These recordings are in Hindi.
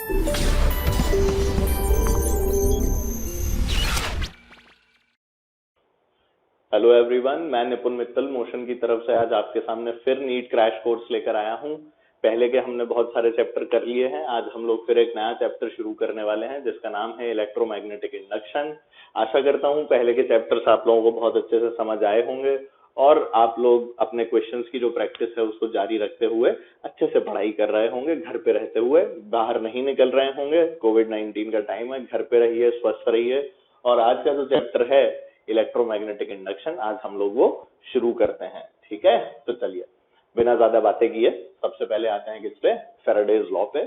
हेलो एवरीवन, मैं निपुण मित्तल मोशन की तरफ से आज आपके सामने फिर नीट क्रैश कोर्स लेकर आया हूं। पहले के हमने बहुत सारे चैप्टर कर लिए हैं, आज हम लोग फिर एक नया चैप्टर शुरू करने वाले हैं जिसका नाम है इलेक्ट्रोमैग्नेटिक इंडक्शन। आशा करता हूं पहले के चैप्टर्स आप लोगों को बहुत अच्छे से समझ आए होंगे और आप लोग अपने क्वेश्चंस की जो प्रैक्टिस है उसको जारी रखते हुए अच्छे से पढ़ाई कर रहे होंगे, घर पे रहते हुए, बाहर नहीं निकल रहे होंगे। कोविड-19 का टाइम है, घर पे रहिए, स्वस्थ रहिए। और आज का जो चैप्टर है इलेक्ट्रोमैग्नेटिक इंडक्शन, आज हम लोग वो शुरू करते हैं। ठीक है, तो चलिए बिना ज्यादा बातें किए सबसे पहले आते हैं किस पे, फेराडेज लॉ पे।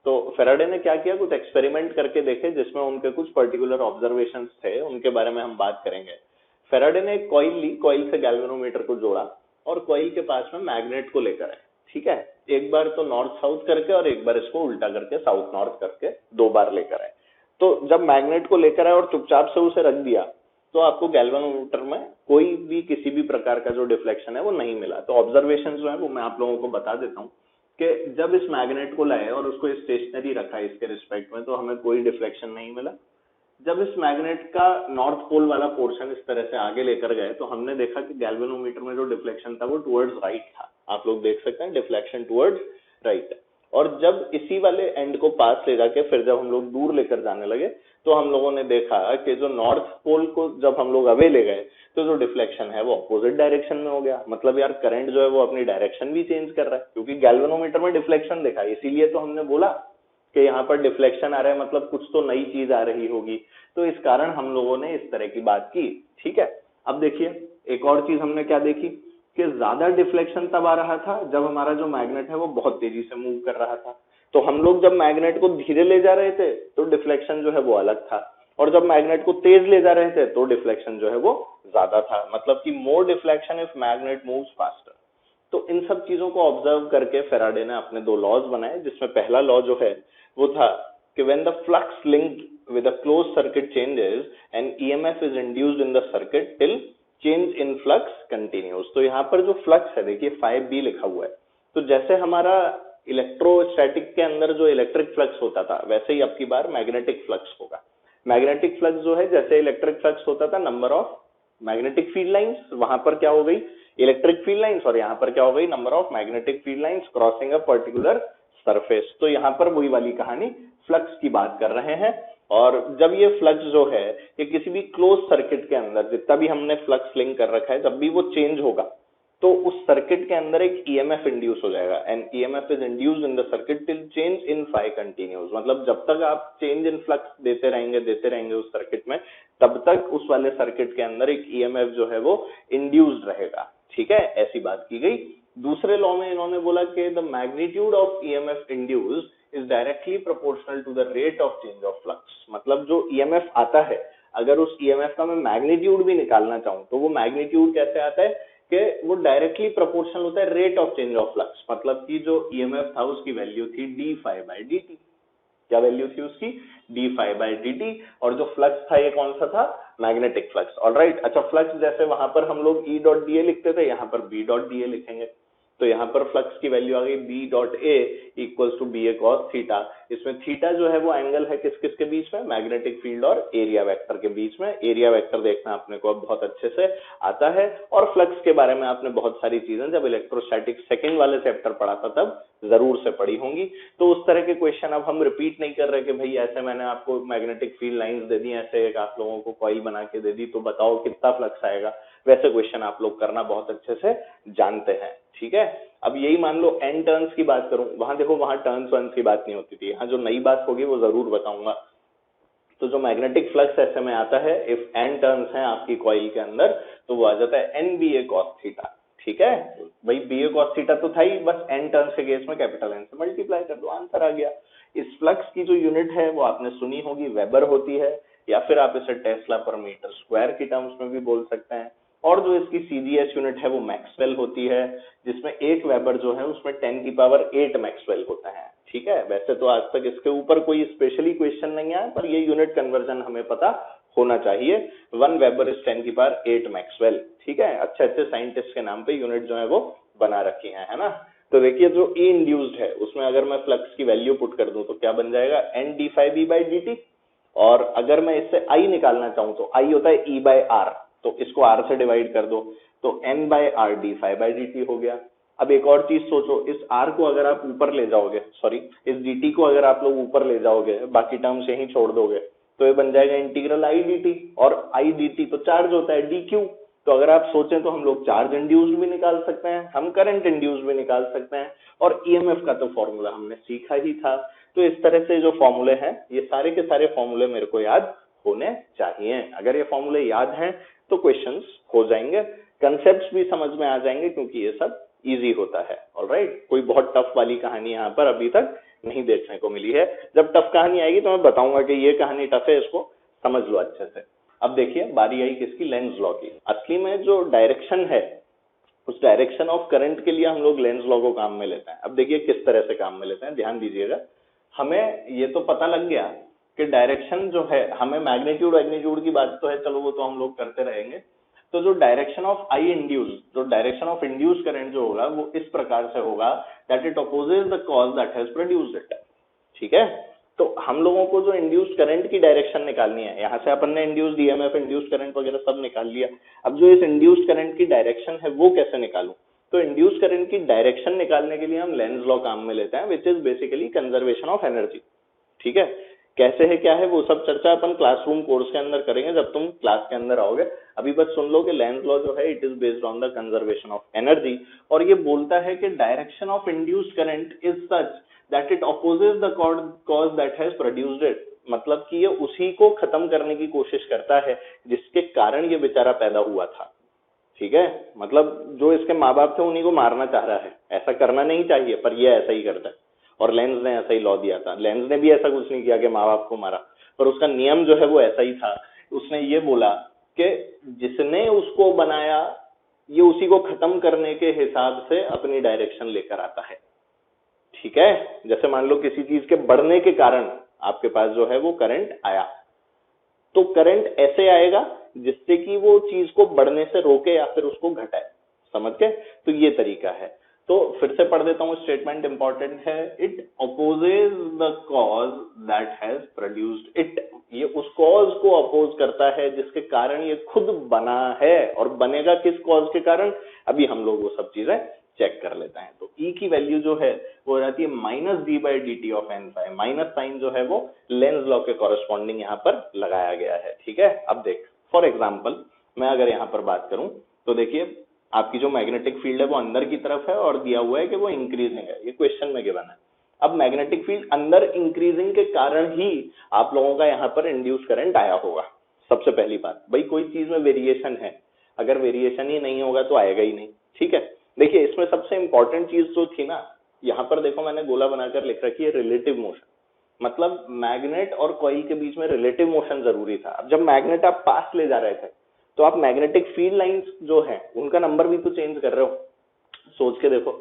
तो फेराडे ने क्या किया, कुछ एक्सपेरिमेंट करके देखे जिसमें उनके कुछ पर्टिकुलर ऑब्जर्वेशंस थे, उनके बारे में हम बात करेंगे। फेराडे ने एक कॉइल ली, कॉइल से गैल्वेनोमीटर को जोड़ा और कॉइल के पास में मैग्नेट को लेकर आए। ठीक है, एक बार तो नॉर्थ साउथ करके और एक बार इसको उल्टा करके साउथ नॉर्थ करके 2 बार लेकर आए। तो जब मैग्नेट को लेकर आए और चुपचाप से उसे रख दिया तो आपको गैल्वेनोमीटर में कोई भी किसी भी प्रकार का जो डिफ्लेक्शन है वो नहीं मिला। तो ऑब्जर्वेशन जो है वो मैं आप लोगों को बता देता हूँ कि जब इस मैग्नेट को लाए और उसको स्टेशनरी रखा इसके रिस्पेक्ट में तो हमें कोई डिफ्लेक्शन नहीं मिला। जब इस मैग्नेट का नॉर्थ पोल वाला पोर्शन इस तरह से आगे लेकर गए तो हमने देखा कि गैल्वेनोमीटर में जो डिफ्लेक्शन था वो टुवर्ड्स राइट था। आप लोग देख सकते हैं डिफ्लेक्शन टुवर्ड्स राइट। और जब इसी वाले एंड को पास ले जाके फिर जब हम लोग दूर लेकर जाने लगे तो हम लोगों ने देखा कि जो नॉर्थ पोल को जब हम लोग अवे ले गए तो जो डिफ्लेक्शन है वो अपोजिट डायरेक्शन में हो गया। मतलब यार करंट जो है वो अपनी डायरेक्शन भी चेंज कर रहा है, क्योंकि गैल्वेनोमीटर में डिफ्लेक्शन देखा, इसीलिए तो हमने बोला कि यहाँ पर डिफ्लेक्शन आ रहा है, मतलब कुछ तो नई चीज आ रही होगी। तो इस कारण हम लोगों ने इस तरह की बात की। ठीक है, अब देखिए एक और चीज हमने क्या देखी कि ज्यादा डिफ्लेक्शन तब आ रहा था जब हमारा जो मैग्नेट है वो बहुत तेजी से मूव कर रहा था। तो हम लोग जब मैग्नेट को धीरे ले जा रहे थे तो डिफ्लेक्शन जो है वो अलग था, और जब मैग्नेट को तेज ले जा रहे थे तो डिफ्लेक्शन जो है वो ज्यादा था। मतलब कि more deflection if magnet moves faster. तो इन सब चीजों को ऑब्जर्व करके फेराडे ने अपने 2 लॉज बनाए, जिसमें पहला लॉ जो है वो था कि when the flux linked with a close circuit changes and EMF is induced in the circuit till change in flux continues. तो यहाँ पर जो फ्लक्स है देखिए 5B लिखा हुआ है। तो जैसे हमारा इलेक्ट्रोस्टैटिक के अंदर जो इलेक्ट्रिक फ्लक्स होता था वैसे ही अब की बार मैग्नेटिक फ्लक्स होगा। मैग्नेटिक फ्लक्स जो है जैसे इलेक्ट्रिक फ्लक्स होता था, number of magnetic field lines, वहां पर क्या हो गई इलेक्ट्रिक फील्ड लाइंस, और यहाँ पर क्या हो गई number of magnetic field lines crossing a particular surface. तो यहाँ पर वही वाली कहानी, फ्लक्स की बात कर रहे हैं। और जब ये फ्लक्स जो है ये किसी भी क्लोज सर्किट के अंदर जितना भी हमने फ्लक्स लिंक कर रखा है जब भी वो चेंज होगा तो उस सर्किट के अंदर एक ईएमएफ इंड्यूस हो जाएगा। And EMF is induced in the circuit till change in phi continues. मतलब जब तक आप चेंज इन फ्लक्स देते रहेंगे उस सर्किट में, तब तक उस वाले सर्किट के अंदर एक ईएमएफ जो है वो इंड्यूस्ड रहेगा। ठीक है, ऐसी बात की गई। दूसरे लॉ में इन्होंने बोला कि the magnitude of EMF induced is directly proportional to the rate of change of flux. मतलब जो ईएमएफ आता है अगर उस ईएमएफ का मैं मैग्नीट्यूड भी निकालना चाहूं तो वो मैग्नीट्यूड कैसे आता है कि वो डायरेक्टली प्रोपोर्शनल होता है rate of change of flux. मतलब कि जो ईएमएफ था उसकी वैल्यू थी d phi by D t. क्या वैल्यू थी उसकी, d phi by D t. और जो फ्लक्स था ये कौन सा था, मैग्नेटिक फ्लक्स। ऑलराइट, अच्छा फ्लक्स जैसे वहां पर हम लोग ई डॉट डी ए लिखते थे, यहाँ पर बी डॉट डी ए लिखेंगे। तो यहाँ पर फ्लक्स की वैल्यू आ गई B dot A equals to B A cos theta. इसमें थीटा जो है वो एंगल है किस किस के बीच में, मैग्नेटिक फील्ड और एरिया वेक्टर के बीच में। एरिया वेक्टर देखना अपने को अब बहुत अच्छे से आता है। और फ्लक्स के बारे में आपने बहुत सारी चीजें जब इलेक्ट्रोस्टैटिक सेकंड वाले चैप्टर पढ़ा था तब जरूर से पढ़ी होंगी। तो उस तरह के क्वेश्चन अब हम रिपीट नहीं कर रहे कि भाई ऐसे मैंने आपको मैग्नेटिक फील्ड लाइंस दे दी, ऐसे एक आप लोगों को कॉइल बना के दे दी तो बताओ कितना फ्लक्स आएगा। वैसे क्वेश्चन आप लोग करना बहुत अच्छे से जानते हैं। ठीक है, अब यही मान लो एन टर्न्स की बात करूं, वहां देखो वहां टर्न्स वंस की बात नहीं होती थी, यहाँ जो नई बात होगी वो जरूर बताऊंगा। तो जो मैग्नेटिक फ्लक्स ऐसे में आता है इफ एन टर्न्स हैं आपकी कॉइल के अंदर तो वो आ जाता है N B A cos theta. ठीक है भाई, बी ए कॉस थीटा तो था ही, बस एन टर्न्स के केस में कैपिटल एन से मल्टीप्लाई कर दो, आंसर आ गया। इस फ्लक्स की जो यूनिट है वो आपने सुनी होगी, वेबर होती है, या फिर आप इसे टेस्ला पर मीटर स्क्वायर की टर्म्स में भी बोल सकते हैं। और जो इसकी सीजीएस यूनिट है वो मैक्सवेल होती है, जिसमें 1 वेबर जो है उसमें 10 की पावर 8 मैक्सवेल होता है। ठीक है, वैसे तो आज तक इसके ऊपर कोई स्पेशली क्वेश्चन नहीं आया, पर ये यूनिट कन्वर्जन हमें पता होना चाहिए। 1 वेबर इज 10 की पावर 8 मैक्सवेल। ठीक है, अच्छे अच्छे साइंटिस्ट के नाम पे यूनिट जो है वो बना रखी है ना। तो देखिए जो ई इंड्यूस्ड है उसमें अगर मैं फ्लक्स की वैल्यू पुट कर दूं तो क्या बन जाएगा, N d phi B by D t. और अगर मैं इससे आई निकालना चाहूं तो आई होता है ई बाय आर, तो इसको आर से डिवाइड कर दो तो N by R d phi by D t हो गया। अब एक और चीज सोचो, इस आर को अगर आप ऊपर ले जाओगे, सॉरी इस डी को अगर आप लोग ऊपर ले जाओगे, बाकी टर्म्स यहीं छोड़ दोगे, तो ये बन जाएगा इंटीग्रल आई डी टी, और आई डी टी तो चार्ज होता है डी क्यू। तो अगर आप सोचें तो हम लोग चार्ज इंड्यूस्ड भी निकाल सकते हैं, हम करंट इंड्यूस्ड भी निकाल सकते हैं, और ईएमएफ का तो फॉर्मूला हमने सीखा ही था। तो इस तरह से जो फॉर्मूले हैं ये सारे के सारे फॉर्मूले मेरे को याद होने चाहिए। अगर ये फॉर्मूले याद हैं तो क्वेश्चंस हो जाएंगे, कंसेप्ट्स भी समझ में आ जाएंगे, क्योंकि ये सब इजी होता है। ऑलराइट, कोई बहुत टफ वाली कहानी यहाँ पर अभी तक नहीं देखने को मिली है। जब टफ कहानी आएगी तो मैं बताऊंगा कि ये कहानी टफ है, इसको समझ लो अच्छे से। अब देखिए बारी आई किसकी, लेंज लॉ की। असली में जो डायरेक्शन है उस डायरेक्शन ऑफ करंट के लिए हम लोग लेंज लॉ को काम में लेते हैं। अब देखिए किस तरह से काम में लेते हैं, ध्यान दीजिएगा। हमें ये तो पता लग गया कि डायरेक्शन जो है, हमें मैग्नीट्यूड मैग्नीट्यूड की बात तो है, चलो वो तो हम लोग करते रहेंगे। तो जो डायरेक्शन ऑफ आई इंड्यूस, जो डायरेक्शन ऑफ इंड्यूस करंट जो होगा वो इस प्रकार से होगा that it opposes the cause that has produced it. ठीक है, तो हम लोगों को जो इंड्यूस्ड करंट की डायरेक्शन निकालनी है, यहाँ से अपन ने इंड्यूस्ड ईएमएफ, इंड्यूस्ड करंट वगैरह सब निकाल लिया। अब जो इस इंड्यूस्ड करंट की डायरेक्शन है वो कैसे निकालूं, तो इंड्यूस्ड करंट की डायरेक्शन निकालने के लिए हम लेंज लॉ काम में लेते हैं, which is basically conservation of energy. ठीक है, कैसे है क्या है वो सब चर्चा अपन क्लासरूम कोर्स के अंदर करेंगे जब तुम क्लास के अंदर आओगे। अभी बस सुन लो कि लेंज लॉ जो है it is based on the conservation of energy, और ये बोलता है कि direction of induced current is such that it opposes the cause that has produced it. मतलब कि ये उसी को खत्म करने की कोशिश करता है जिसके कारण ये बेचारा पैदा हुआ था। ठीक है, मतलब जो इसके माँ बाप थे उन्हीं को मारना चाह रहा है, ऐसा करना नहीं चाहिए पर ये ऐसा ही करता है। और लेंज ने ऐसा ही लॉ दिया था, लेंज ने भी ऐसा कुछ नहीं किया कि माँ बाप को मारा, पर उसका नियम जो है वो ऐसा ही था। उसने ये बोला कि जिसने उसको बनाया ये उसी को खत्म करने के हिसाब से अपनी डायरेक्शन लेकर आता है। ठीक है, जैसे मान लो किसी चीज के बढ़ने के कारण आपके पास जो है वो करंट आया, तो करंट ऐसे आएगा जिससे कि वो चीज को बढ़ने से रोके या फिर उसको घटाए। समझ गए, तो ये तरीका है। तो फिर से पढ़ देता हूं, स्टेटमेंट इंपॉर्टेंट है, it opposes the cause that has produced it. ये उस कॉज को अपोज करता है जिसके कारण ये खुद बना है, और बनेगा किस कॉज के कारण, अभी हम लोग वो सब चीजें चेक कर लेते हैं। तो ई की वैल्यू जो है वो हो जाती है minus d by D t of N phi. Minus sign जो है वो लेंज लॉ के कॉरेस्पॉन्डिंग यहाँ पर लगाया गया है। ठीक है, अब देख फॉर एग्जाम्पल मैं अगर यहाँ पर बात करूं तो देखिए आपकी जो मैग्नेटिक फील्ड है वो अंदर की तरफ है और दिया हुआ है कि वो इंक्रीजिंग है, ये क्वेश्चन में गिवन है। अब मैग्नेटिक फील्ड अंदर इंक्रीजिंग के कारण ही आप लोगों का यहाँ पर इंड्यूस करंट आया होगा। सबसे पहली बात, भाई कोई चीज में वेरिएशन है, अगर वेरिएशन ही नहीं होगा तो आएगा ही नहीं। ठीक है, देखिए इसमें सबसे इंपॉर्टेंट चीज जो थी ना, यहाँ पर देखो मैंने गोला बनाकर लिख रखी है रिलेटिव मोशन। मतलब मैग्नेट और कॉइल के बीच में रिलेटिव मोशन जरूरी था। अब जब मैग्नेट आप पास ले जा रहे थे तो आप मैग्नेटिक फील्ड लाइंस जो है उनका नंबर भी तो चेंज कर रहे हो, सोच के देखो।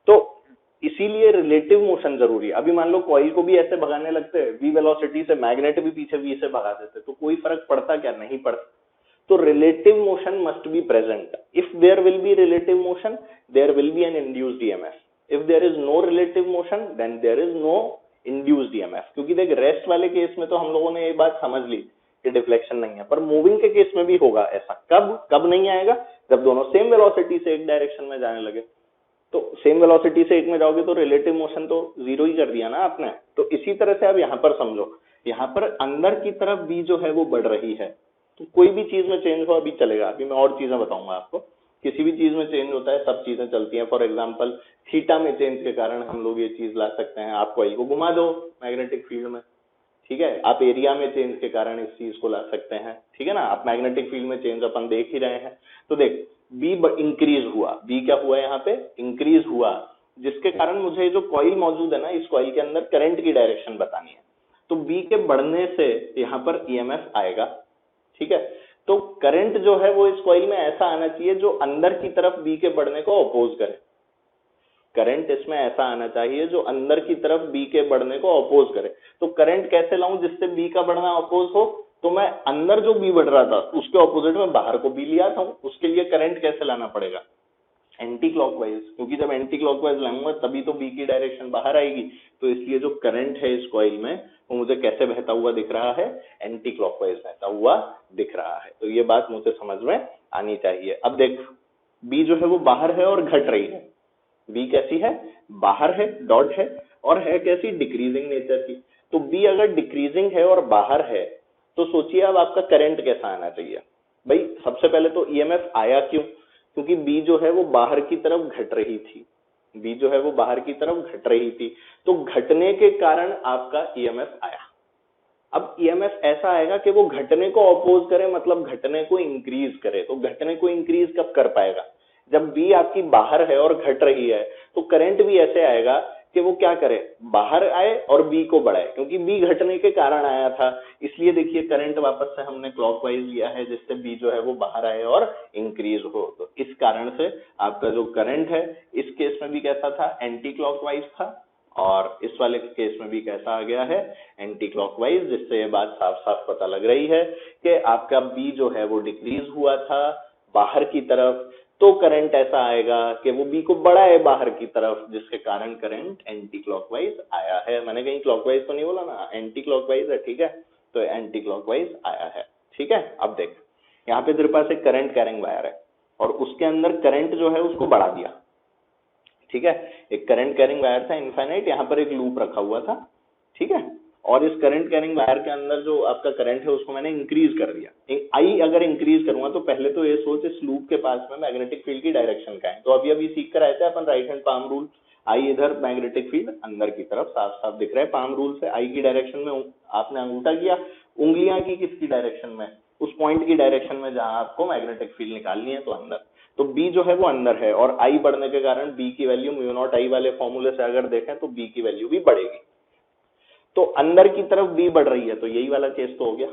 तो इसीलिए रिलेटिव मोशन जरूरी है। अभी मान लो कॉइल को भी ऐसे भगाने लगते हैं वी वेलोसिटी से, मैग्नेट भी पीछे वी से भगा देते, तो कोई फर्क पड़ता क्या, नहीं पड़ता। तो relative motion must be present. If there will be relative motion there will be an induced EMF. If there is no relative motion then there is no induced EMF. क्योंकि देख रेस्ट वाले केस में तो हम लोगों ने ये बात समझ ली कि डिफ्लेक्शन नहीं है, पर मूविंग के केस में भी होगा ऐसा। कब नहीं आएगा, जब दोनों सेम वेलोसिटी से एक डायरेक्शन में जाने लगे। तो सेम वेलोसिटी से एक में जाओगे तो रिलेटिव मोशन तो जीरो ही कर दिया ना आपने। तो इसी तरह से अब यहाँ पर समझो, यहाँ पर अंदर की तरफ भी जो है वो बढ़ रही है, तो कोई भी चीज में चेंज हो अभी चलेगा। अभी मैं और चीजें बताऊंगा आपको, किसी भी चीज में चेंज होता है, सब चीजें चलती हैं। फॉर एग्जांपल थीटा में चेंज के कारण हम लोग ये चीज ला सकते हैं। आप कॉइल को घुमा दो मैग्नेटिक फील्ड में, ठीक है, आप एरिया में चेंज के कारण इस चीज को ला सकते हैं। ठीक है ना, आप मैग्नेटिक फील्ड में चेंज अपन देख ही रहे हैं। तो देख बी इंक्रीज हुआ, बी क्या हुआ यहाँ पे, इंक्रीज हुआ, जिसके कारण मुझे जो कॉइल मौजूद है ना, इस कॉइल के अंदर करंट की डायरेक्शन बतानी है। तो बी के बढ़ने से यहाँ पर ईएमएफ आएगा। ठीक है, तो करंट जो है वो इस कॉइल में ऐसा आना चाहिए जो अंदर की तरफ बी के बढ़ने को अपोज करे। करंट इसमें ऐसा आना चाहिए जो अंदर की तरफ बी के बढ़ने को अपोज करे। तो करंट कैसे लाऊं जिससे बी का बढ़ना अपोज हो, तो मैं अंदर जो बी बढ़ रहा था उसके ऑपोजिट में बाहर को बी लिया था। उसके लिए करंट कैसे लाना पड़ेगा, एंटी क्लॉकवाइज, क्योंकि जब एंटी क्लॉकवाइज लाऊंगा तभी तो बी की डायरेक्शन बाहर आएगी, तो इसलिए जो करंट है इस कॉइल में वो मुझे कैसे बहता हुआ दिख रहा है, एंटी क्लॉकवाइज बहता हुआ दिख रहा है। तो ये बात मुझे समझ में आनी चाहिए। अब देख, बी जो है वो बाहर है और घट रही है, बी कैसी है, बाहर है, डॉट है, और है कैसी, डिक्रीजिंग नेचर की। तो बी अगर डिक्रीजिंग है और बाहर है तो सोचिए अब आपका करंट कैसा आना चाहिए। भाई सबसे पहले तो ईएमएफ आया क्यों, क्योंकि बी जो है वो बाहर की तरफ घट रही थी, बी जो है वो बाहर की तरफ घट रही थी, तो घटने के कारण आपका ईएमएफ आया। अब ईएमएफ ऐसा आएगा कि वो घटने को अपोज करे, मतलब घटने को इंक्रीज करे। तो घटने को इंक्रीज कब कर पाएगा, जब बी आपकी बाहर है और घट रही है, तो करंट भी ऐसे आएगा कि वो क्या करे, बाहर आए और बी को बढ़ाए, क्योंकि बी घटने के कारण आया था। इसलिए देखिए करंट वापस से हमने क्लॉकवाइज लिया है, जिससे बी जो है वो बाहर आए और इंक्रीज हो। तो इस कारण से आपका जो करंट है इस केस में भी कैसा था, एंटी क्लॉकवाइज था, और इस वाले केस में भी कैसा आ गया है, एंटी क्लॉकवाइज, जिससे ये बात साफ साफ पता लग रही है कि आपका बी जो है वो डिक्रीज हुआ था बाहर की तरफ, तो करंट ऐसा आएगा कि वो बी को बढ़ाए बाहर की तरफ, जिसके कारण करंट एंटी क्लॉकवाइज आया है। मैंने कहीं क्लॉकवाइज तो नहीं बोला ना, एंटी क्लॉकवाइज है, ठीक है, तो एंटी क्लॉकवाइज आया है। ठीक है, अब देख यहाँ पे तेरे पास एक करंट कैरिंग वायर है और उसके अंदर करंट जो है उसको बढ़ा दिया, ठीक है, एक करंट कैरिंग वायर था इनफाइनाइट, यहाँ पर एक लूप रखा हुआ था, ठीक है, और इस करंट कैरिंग वायर के अंदर जो आपका करंट है उसको मैंने इंक्रीज कर दिया। आई अगर इंक्रीज करूंगा तो पहले तो ये सोच इस लूप के पास में मैग्नेटिक फील्ड की डायरेक्शन का है, तो अभी अभी सीख कर आए थे अपन राइट हैंड पाम रूल। आई इधर, मैग्नेटिक फील्ड अंदर की तरफ, साफ साफ दिख रहा है पाम रूल से। आई की डायरेक्शन में आपने अंगूठा किया, उंगलियां की किसकी डायरेक्शन में, उस पॉइंट की डायरेक्शन में जहां आपको मैग्नेटिक फील्ड निकालनी है, तो अंदर। तो बी जो है वो अंदर है और आई बढ़ने के कारण बी की वैल्यू म्यू नॉट आई वाले फॉर्मूले से अगर देखें तो बी की वैल्यू भी बढ़ेगी। तो अंदर की तरफ बी बढ़ रही है, तो यही वाला केस तो हो गया,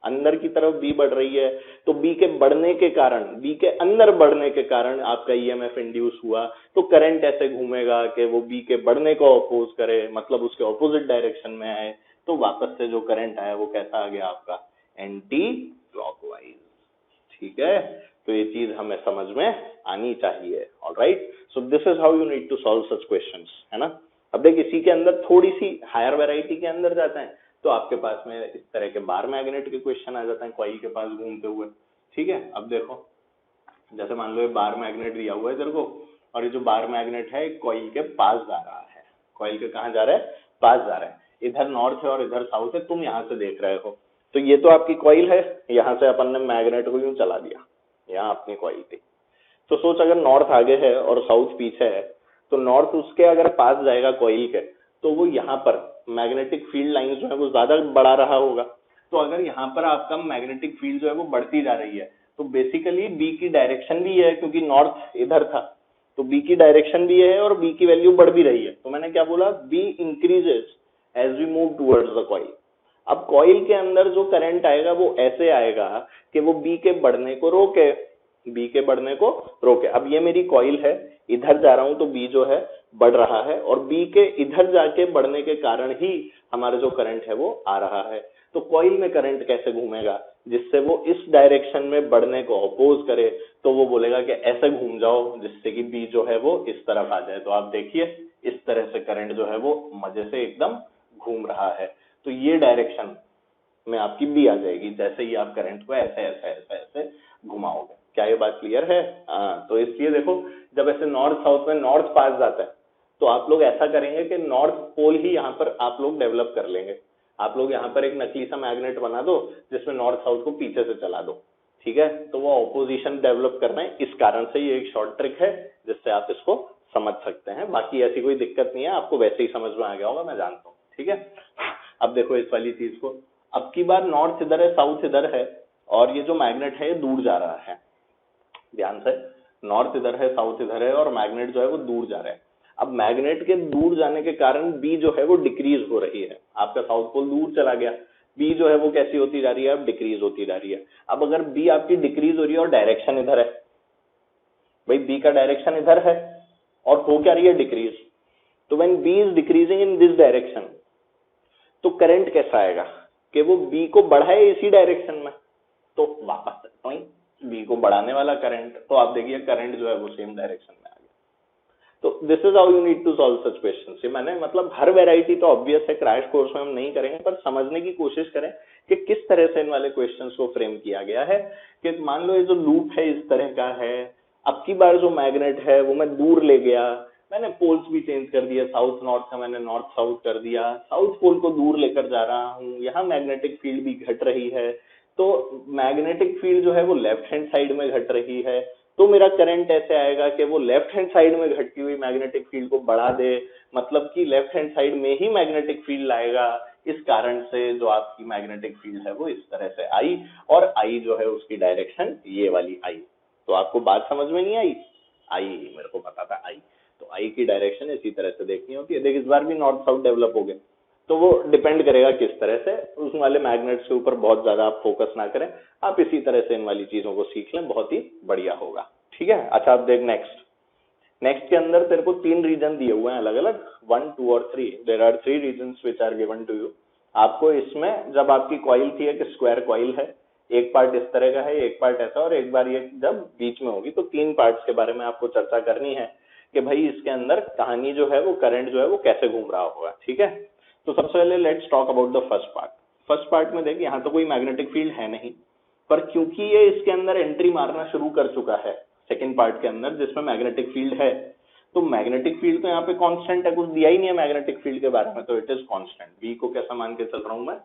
अंदर की तरफ बी बढ़ रही है, तो बी के बढ़ने के कारण, बी के अंदर बढ़ने के कारण आपका ईएमएफ इंड्यूस हुआ। तो करंट ऐसे घूमेगा कि वो बी के बढ़ने को अपोज करे, मतलब उसके ऑपोजिट डायरेक्शन में आए, तो वापस से जो करंट आया वो कैसा आ गया आपका, एंटी क्लॉकवाइज। ठीक है, तो ये चीज हमें समझ में आनी चाहिए। Alright, so this is how you need to solve such questions, है ना। अब देख इसी के अंदर थोड़ी सी हायर वैरायटी के अंदर जाते हैं तो आपके पास में इस तरह के बार मैग्नेट के क्वेश्चन आ जाते हैं कॉइल के पास घूमते हुए। ठीक है, अब देखो जैसे मान लो ये बार मैग्नेट दिया हुआ है तेरे को, और ये जो बार मैग्नेट है कॉइल के पास जा रहा है, कॉइल के कहाँ जा रहा है, पास जा रहा है। इधर नॉर्थ है और इधर साउथ है, तुम यहाँ से देख रहे हो। तो ये तो आपकी कॉइल है, यहाँ से अपन ने मैग्नेट को यूं चला दिया, यहाँ अपनी कॉइल थी। तो सोच अगर नॉर्थ आगे है और साउथ पीछे है, तो नॉर्थ उसके अगर पास जाएगा कॉइल के, तो वो यहाँ पर मैग्नेटिक फील्ड लाइन जो है वो ज्यादा बढ़ा रहा होगा। तो अगर यहाँ पर आपका मैग्नेटिक फील्ड जो है वो बढ़ती जा रही है, तो बेसिकली बी की डायरेक्शन भी है, क्योंकि नॉर्थ इधर था, तो बी की डायरेक्शन भी है और बी की वैल्यू बढ़ भी रही है। तो मैंने क्या बोला, B increases as we move towards the coil. अब कॉइल के अंदर जो करंट आएगा वो ऐसे आएगा कि वो बी के बढ़ने को रोके, बी के बढ़ने को रोके। अब ये मेरी कॉइल है, इधर जा रहा हूं तो बी जो है बढ़ रहा है, और बी के इधर जाके बढ़ने के कारण ही हमारा जो करंट है वो आ रहा है। तो कॉइल में करंट कैसे घूमेगा, जिससे वो इस डायरेक्शन में बढ़ने को अपोज करे, तो वो बोलेगा कि ऐसे घूम जाओ जिससे कि बी जो है वो इस तरफ आ जाए। तो आप देखिए इस तरह से करंट जो है वो मजे से एकदम घूम रहा है। तो ये डायरेक्शन में आपकी बी आ जाएगी, जैसे ही आप करंट को ऐसे ऐसे ऐसे ऐसे घुमाओगे। क्या ये बात क्लियर है? हाँ, तो इसलिए देखो जब ऐसे नॉर्थ साउथ में नॉर्थ पास जाता है तो आप लोग ऐसा करेंगे कि नॉर्थ पोल ही यहाँ पर आप लोग डेवलप कर लेंगे। आप लोग यहाँ पर एक नकली सा मैग्नेट बना दो जिसमें नॉर्थ साउथ को पीछे से चला दो, ठीक है। तो वो ऑपोजिशन डेवलप करना है, इस कारण से ये एक शॉर्ट ट्रिक है जिससे आप इसको समझ सकते हैं। बाकी ऐसी कोई दिक्कत नहीं है, आपको वैसे ही समझ में आ गया होगा, मैं जानता हूँ। ठीक है, अब देखो इस वाली चीज को, अब की बार नॉर्थ इधर है साउथ इधर है, और ये जो मैग्नेट है ये दूर जा रहा है। ध्यान से, नॉर्थ इधर है साउथ इधर है और मैग्नेट जो है वो दूर जा रहा है। अब मैग्नेट के दूर जाने के कारण बी जो है वो डिक्रीज हो रही है, आपका साउथ पोल दूर चला गया, बी जो है वो कैसी होती जा रही है, अब डिक्रीज होती जा रही है। अब अगर बी आपकी डिक्रीज हो रही है और डायरेक्शन इधर है, भाई बी का डायरेक्शन इधर है और हो क्या रही है, डिक्रीज। तो when B is decreasing in this direction, तो करंट कैसा आएगा कि वो बी को बढ़ाए इसी डायरेक्शन में, तो वापस बी को बढ़ाने वाला करंट, तो आप देखिए करंट जो है वो सेम डायरेक्शन में आ गया। तो this is how you need to solve such question. मैंने मतलब हर वेराइटी तो ऑब्वियस है क्रैश कोर्स में हम नहीं करेंगे, पर समझने की कोशिश करें कि किस तरह से इन वाले क्वेश्चंस को फ्रेम किया गया है। कि मान लो ये जो लूप है इस तरह का है, अब की बार जो मैग्नेट है वो मैं दूर ले गया, मैंने पोल्स भी चेंज कर दिया, साउथ नॉर्थ का मैंने नॉर्थ साउथ कर दिया, साउथ पोल को दूर लेकर जा रहा हूँ, यहाँ मैग्नेटिक फील्ड भी घट रही है, तो मैग्नेटिक फील्ड जो है वो लेफ्ट हैंड साइड में घट रही है, तो मेरा करंट ऐसे आएगा कि वो लेफ्ट हैंड साइड में घटती हुई मैग्नेटिक फील्ड को बढ़ा दे, मतलब कि लेफ्ट हैंड साइड में ही मैग्नेटिक फील्ड लाएगा। इस कारण से जो आपकी मैग्नेटिक फील्ड है वो इस तरह से आई, और आई जो है उसकी डायरेक्शन ये वाली आई। तो आपको बात समझ में नहीं आई? आई, मेरे को पता था आई। तो आई की डायरेक्शन इसी तरह से देखनी होती है। देख इस बार भी नॉर्थ साउथ डेवलप हो गए, तो वो डिपेंड करेगा किस तरह से, उस वाले मैग्नेट्स के ऊपर बहुत ज्यादा आप फोकस ना करें, आप इसी तरह से इन वाली चीजों को सीख लें, बहुत ही बढ़िया होगा। ठीक है, अच्छा आप देख नेक्स्ट। नेक्स्ट के अंदर तेरे को 3 रीजन दिए हुए हैं अलग अलग, 1, 2 और 3। There are 3 reasons which are given to you. आपको इसमें जब आपकी कॉइल थी, एक स्क्वायर कॉइल है, एक पार्ट इस तरह का है, एक पार्ट ऐसा, और एक बार ये जब बीच में होगी, तो 3 पार्ट्स के बारे में आपको चर्चा करनी है कि भाई इसके अंदर कहानी जो है वो करंट जो है वो कैसे घूम रहा होगा। ठीक है, तो सबसे पहले let's talk about the first part. First part में देखिए यहाँ तो कोई मैग्नेटिक फील्ड है नहीं, पर क्योंकि ये इसके अंदर एंट्री मारना शुरू कर चुका है सेकेंड पार्ट के अंदर जिसमें मैग्नेटिक फील्ड है, तो मैग्नेटिक फील्ड तो यहाँ पे कांस्टेंट है, कुछ दिया ही नहीं है मैग्नेटिक फील्ड के बारे में, तो इट इज कांस्टेंट। बी को कैसा मान के चल रहा हूं मैं?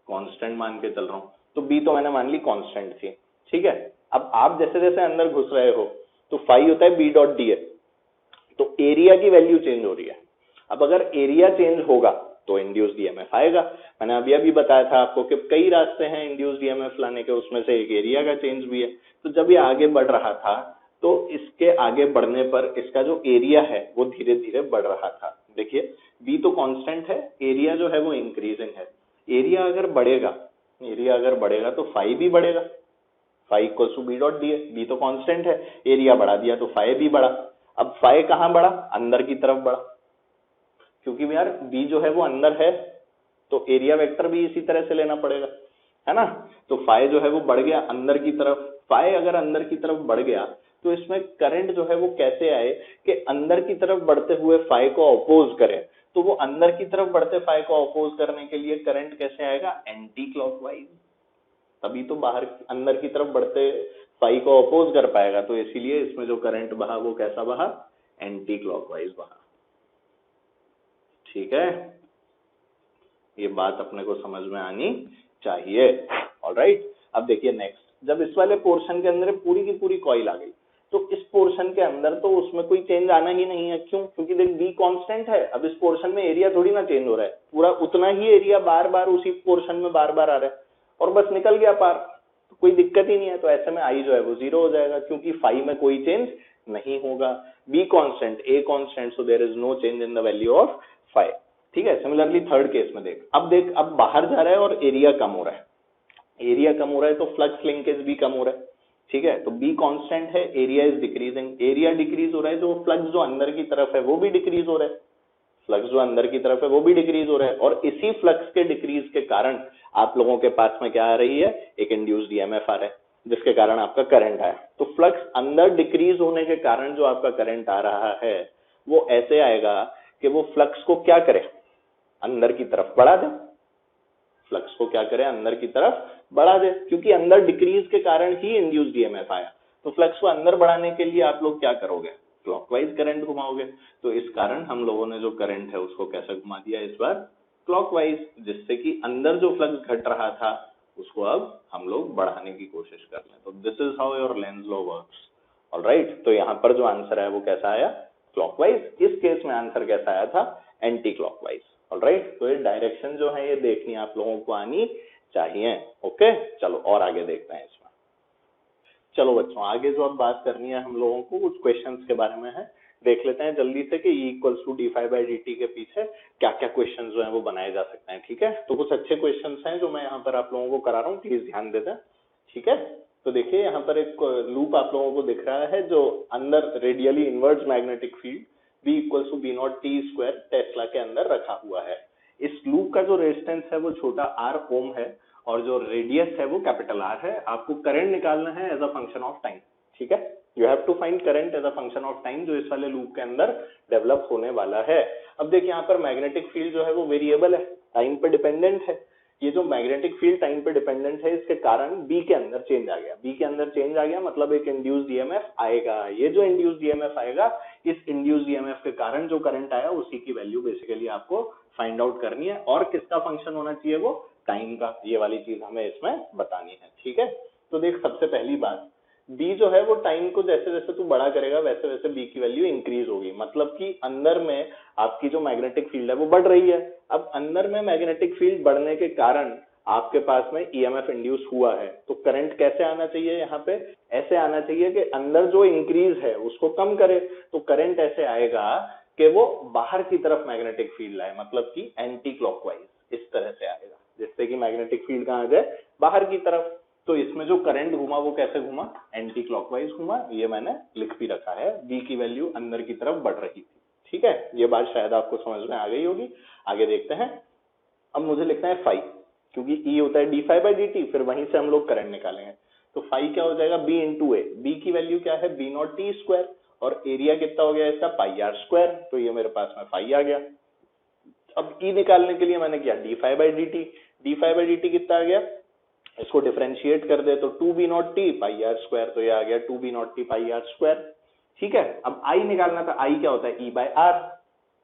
कांस्टेंट मान के चल रहा हूं, तो बी तो मैंने मान ली कांस्टेंट थी। ठीक है, अब आप जैसे जैसे अंदर घुस रहे हो तो फाई होता है बी डॉट डी ए, तो एरिया की वैल्यू चेंज हो रही है। अब अगर एरिया चेंज होगा तो इंड्यूस्ड ईएमएफ आएगा। मैंने अभी अभी बताया था आपको कि कई रास्ते हैं इंड्यूस्ड ईएमएफ लाने के, उसमें से एक एरिया का चेंज भी है। तो जब ये आगे बढ़ रहा था तो इसके आगे बढ़ने पर इसका जो एरिया है वो धीरे धीरे बढ़ रहा था। देखिए बी तो कांस्टेंट है, एरिया जो है वो इंक्रीजिंग है। एरिया अगर बढ़ेगा तो फाई भी बढ़ेगा, phi equal to B dot d A. B तो कांस्टेंट है, एरिया बढ़ा दिया तो फाई भी बढ़ा। अब फाई कहां बढ़ा? अंदर की तरफ बढ़ा, क्योंकि यार बी जो है वो अंदर है, तो एरिया वेक्टर भी इसी तरह से लेना पड़ेगा, है ना। तो फाई जो है वो बढ़ गया अंदर की तरफ। फाई अगर अंदर की तरफ बढ़ गया तो इसमें करंट जो है वो कैसे आए कि अंदर की तरफ बढ़ते हुए फाई को अपोज करें। तो वो अंदर की तरफ बढ़ते फाई को अपोज करने के लिए करंट कैसे आएगा? Anti clockwise. तभी तो बाहर अंदर की तरफ बढ़ते फाई को अपोज कर पाएगा, तो इसीलिए इसमें जो करंट बहा वो कैसा बहा? एंटी क्लॉकवाइज बहा। ठीक है, ये बात अपने को समझ में आनी चाहिए। ऑलराइट, अब देखिए नेक्स्ट, जब इस वाले पोर्शन के अंदर पूरी की पूरी कॉइल आ गई, तो इस पोर्शन के अंदर तो उसमें कोई चेंज आना ही नहीं है। क्यों? क्योंकि देख बी कांस्टेंट है। अब इस पोर्शन में एरिया थोड़ी ना चेंज हो रहा है, पूरा उतना ही एरिया बार बार उसी पोर्शन में बार बार आ रहा है, और बस निकल गया पार, तो कोई दिक्कत ही नहीं है। तो ऐसे में आई जो है वो 0 हो जाएगा, क्योंकि फाई में कोई चेंज नहीं होगा। B constant, A constant, so there is no change in the value of phi. ठीक है, सिमिलरली थर्ड केस में देख, अब बाहर जा रहा है और एरिया कम हो रहा है। एरिया कम हो रहा है तो फ्लक्स लिंकेज भी कम हो रहा है। ठीक है, तो बी कांस्टेंट है, area is decreasing, area decrease हो रहा है, जो फ्लक्स जो अंदर की तरफ है वो भी डिक्रीज हो रहा है, फ्लक्स जो अंदर की तरफ है वो भी डिक्रीज हो रहा है, और इसी फ्लक्स के डिक्रीज के कारण आप लोगों के पास में क्या आ रही है? एक इंड्यूस्ड ईएमएफ आ रहा है, जिसके कारण आपका करंट आया। तो फ्लक्स अंदर डिक्रीज होने के कारण जो आपका करंट आ रहा है वो ऐसे आएगा कि वो फ्लक्स को क्या करे? अंदर की तरफ बढ़ा दे। फ्लक्स को क्या करे? अंदर की तरफ बढ़ा दे, क्योंकि अंदर डिक्रीज के कारण ही इंड्यूस्ड ईएमएफ आया। तो फ्लक्स को अंदर बढ़ाने के लिए आप लोग क्या करोगे? क्लॉकवाइज करंट घुमाओगे। तो इस कारण हम लोगों ने जो करंट है उसको कैसे घुमा दिया इस बार? क्लॉकवाइज, जिससे कि अंदर जो फ्लक्स घट रहा था उसको अब हम लोग बढ़ाने की कोशिश कर रहे हैं। तो this is how your Lenz law works. Alright, तो यहाँ पर जो आंसर है वो कैसा आया? क्लॉकवाइज। इस केस में आंसर कैसा आया था? Anti clockwise. ऑलराइट, तो ये डायरेक्शन जो है ये देखनी आप लोगों को आनी चाहिए। ओके, चलो और आगे देखते हैं इसमें। चलो बच्चों, आगे जो अब बात करनी है हम लोगों को कुछ क्वेश्चंस के बारे में है, देख लेते हैं जल्दी से कि E equals to d phi by D t के पीछे क्या क्या क्वेश्चंस जो है वो बनाए जा सकते हैं। ठीक है, तो कुछ अच्छे क्वेश्चंस हैं जो मैं यहाँ पर आप लोगों को करा रहा हूँ, प्लीज ध्यान देते हैं। ठीक है, तो देखिए यहाँ पर एक लूप आप लोगों को दिख रहा है जो अंदर radially inverse magnetic field V equals to B naught T square tesla के अंदर रखा हुआ है। इस लूप का जो रेजिस्टेंस है वो छोटा r ओम है, और जो रेडियस है वो कैपिटल आर है। आपको करंट निकालना है as a function of time, ठीक है। You have to find current as a function of time, जो इस वाले लूप के अंदर डेवलप होने वाला है। अब देखिए यहाँ पर मैग्नेटिक फील्ड जो है वो वेरिएबल है, टाइम पे डिपेंडेंट है। ये जो मैग्नेटिक फील्ड टाइम पे डिपेंडेंट है, इसके कारण बी के अंदर चेंज आ गया। बी के अंदर चेंज आ गया मतलब एक इंड्यूस्ड ईएमएफ आएगा। ये जो इंड्यूस्ड ईएमएफ आएगा, इस इंड्यूस्ड ईएमएफ के कारण जो करंट आया उसी की वैल्यू बेसिकली आपको फाइंड आउट करनी है। और किसका फंक्शन होना चाहिए, वो टाइम का। ये वाली चीज हमें इसमें बतानी है, ठीक है। तो देख, सबसे पहली बात, बी जो है वो टाइम को जैसे जैसे तू बड़ा करेगा वैसे वैसे बी की वैल्यू इंक्रीज होगी। मतलब कि अंदर में आपकी जो मैग्नेटिक फील्ड है वो बढ़ रही है। अब अंदर में मैग्नेटिक फील्ड बढ़ने के कारण आपके पास में ईएमएफ इंड्यूस हुआ है, तो करंट कैसे आना चाहिए, यहाँ पे ऐसे आना चाहिए कि अंदर जो इंक्रीज है उसको कम करे। तो करंट ऐसे आएगा कि वो बाहर की तरफ मैग्नेटिक फील्ड लाए, मतलब कि एंटी क्लॉकवाइज इस तरह से आएगा, जिससे कि मैग्नेटिक फील्ड कहाँ आ जाए, बाहर की तरफ। तो इसमें जो करंट घूमा वो कैसे घूमा, एंटी क्लॉकवाइज घूमा। ये मैंने लिख भी रखा है, बी की वैल्यू अंदर की तरफ बढ़ रही थी, ठीक है। ये बात शायद आपको समझ में आ गई होगी। आगे देखते हैं। अब मुझे लिखना है फाई, क्योंकि ई होता है d phi by D t, फिर वहीं से हम लोग करंट निकालेंगे। तो फाई क्या हो जाएगा, बी इंटू ए। बी की वैल्यू क्या है, बी नॉट टी स्क्वायर, और एरिया कितना हो गया इसका, पाई आर स्क्वायर। तो ये मेरे पास में फाई आ गया। अब ई निकालने के लिए मैंने किया d phi by D t. D phi by D t कितना आ गया, इसको डिफरेंशिएट कर दे तो 2b0t पाई आर स्क्वायर। तो ये आ गया 2b0t पाई आर स्क्वायर, ठीक है। अब आई निकालना था, आई क्या होता है, e by R.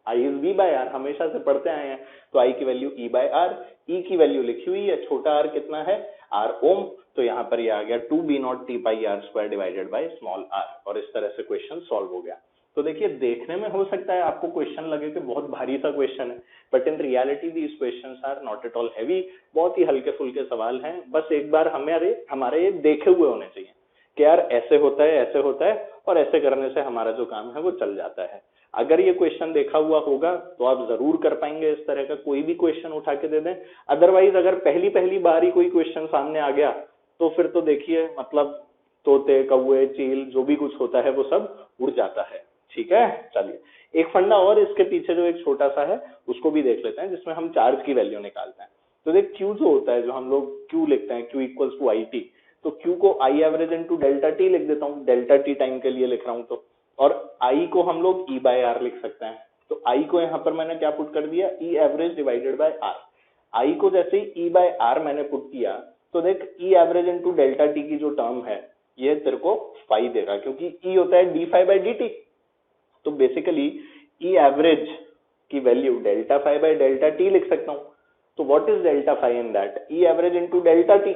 I is v by R, हमेशा से पढ़ते आए हैं। तो आई की वैल्यू e बाय आर। ई की वैल्यू लिखी हुई है, छोटा r कितना है, r ओम। तो यहाँ पर ये आ गया 2b0t pi R square divided by small r। और इस तरह से क्वेश्चन सॉल्व हो गया। तो देखिए, देखने में हो सकता है आपको क्वेश्चन लगे कि बहुत भारी सा क्वेश्चन है, but in reality these questions are not at all heavy. बहुत ही हल्के फुल्के सवाल हैं। बस एक बार हमारे ये देखे हुए होने चाहिए कि यार ऐसे होता है, ऐसे होता है, और ऐसे करने से हमारा जो काम है वो चल जाता है। अगर ये क्वेश्चन देखा हुआ होगा तो आप जरूर कर पाएंगे। इस तरह का कोई भी क्वेश्चन उठा के दे दें। अदरवाइज अगर पहली पहली बार ही कोई क्वेश्चन सामने आ गया तो फिर तो देखिए, मतलब तोते, कौए, चील, जो भी कुछ होता है वो सब उड़ जाता है, ठीक है। चलिए, एक फंडा और इसके पीछे जो एक छोटा सा है उसको भी देख लेते हैं, जिसमें हम चार्ज की वैल्यू निकालते हैं। तो देख, Q जो होता है, जो हम लोग Q लिखते हैं, Q equals to I t, तो Q को I average into delta t लिख देता हूँ, डेल्टा टी टाइम के लिए लिख रहा हूँ तो। और I को हम लोग E बाय आर लिख सकते हैं। तो I को यहाँ पर मैंने क्या पुट कर दिया, E average divided by R. I को जैसे ही E बाय आर मैंने पुट किया तो देख, E average into delta t की जो टर्म है ये तेरे को फाई देगा, क्योंकि E होता है d phi by D t. तो बेसिकली E एवरेज की value delta phi by delta t लिख सकता हूँ। तो what is delta phi in that, E average into delta t.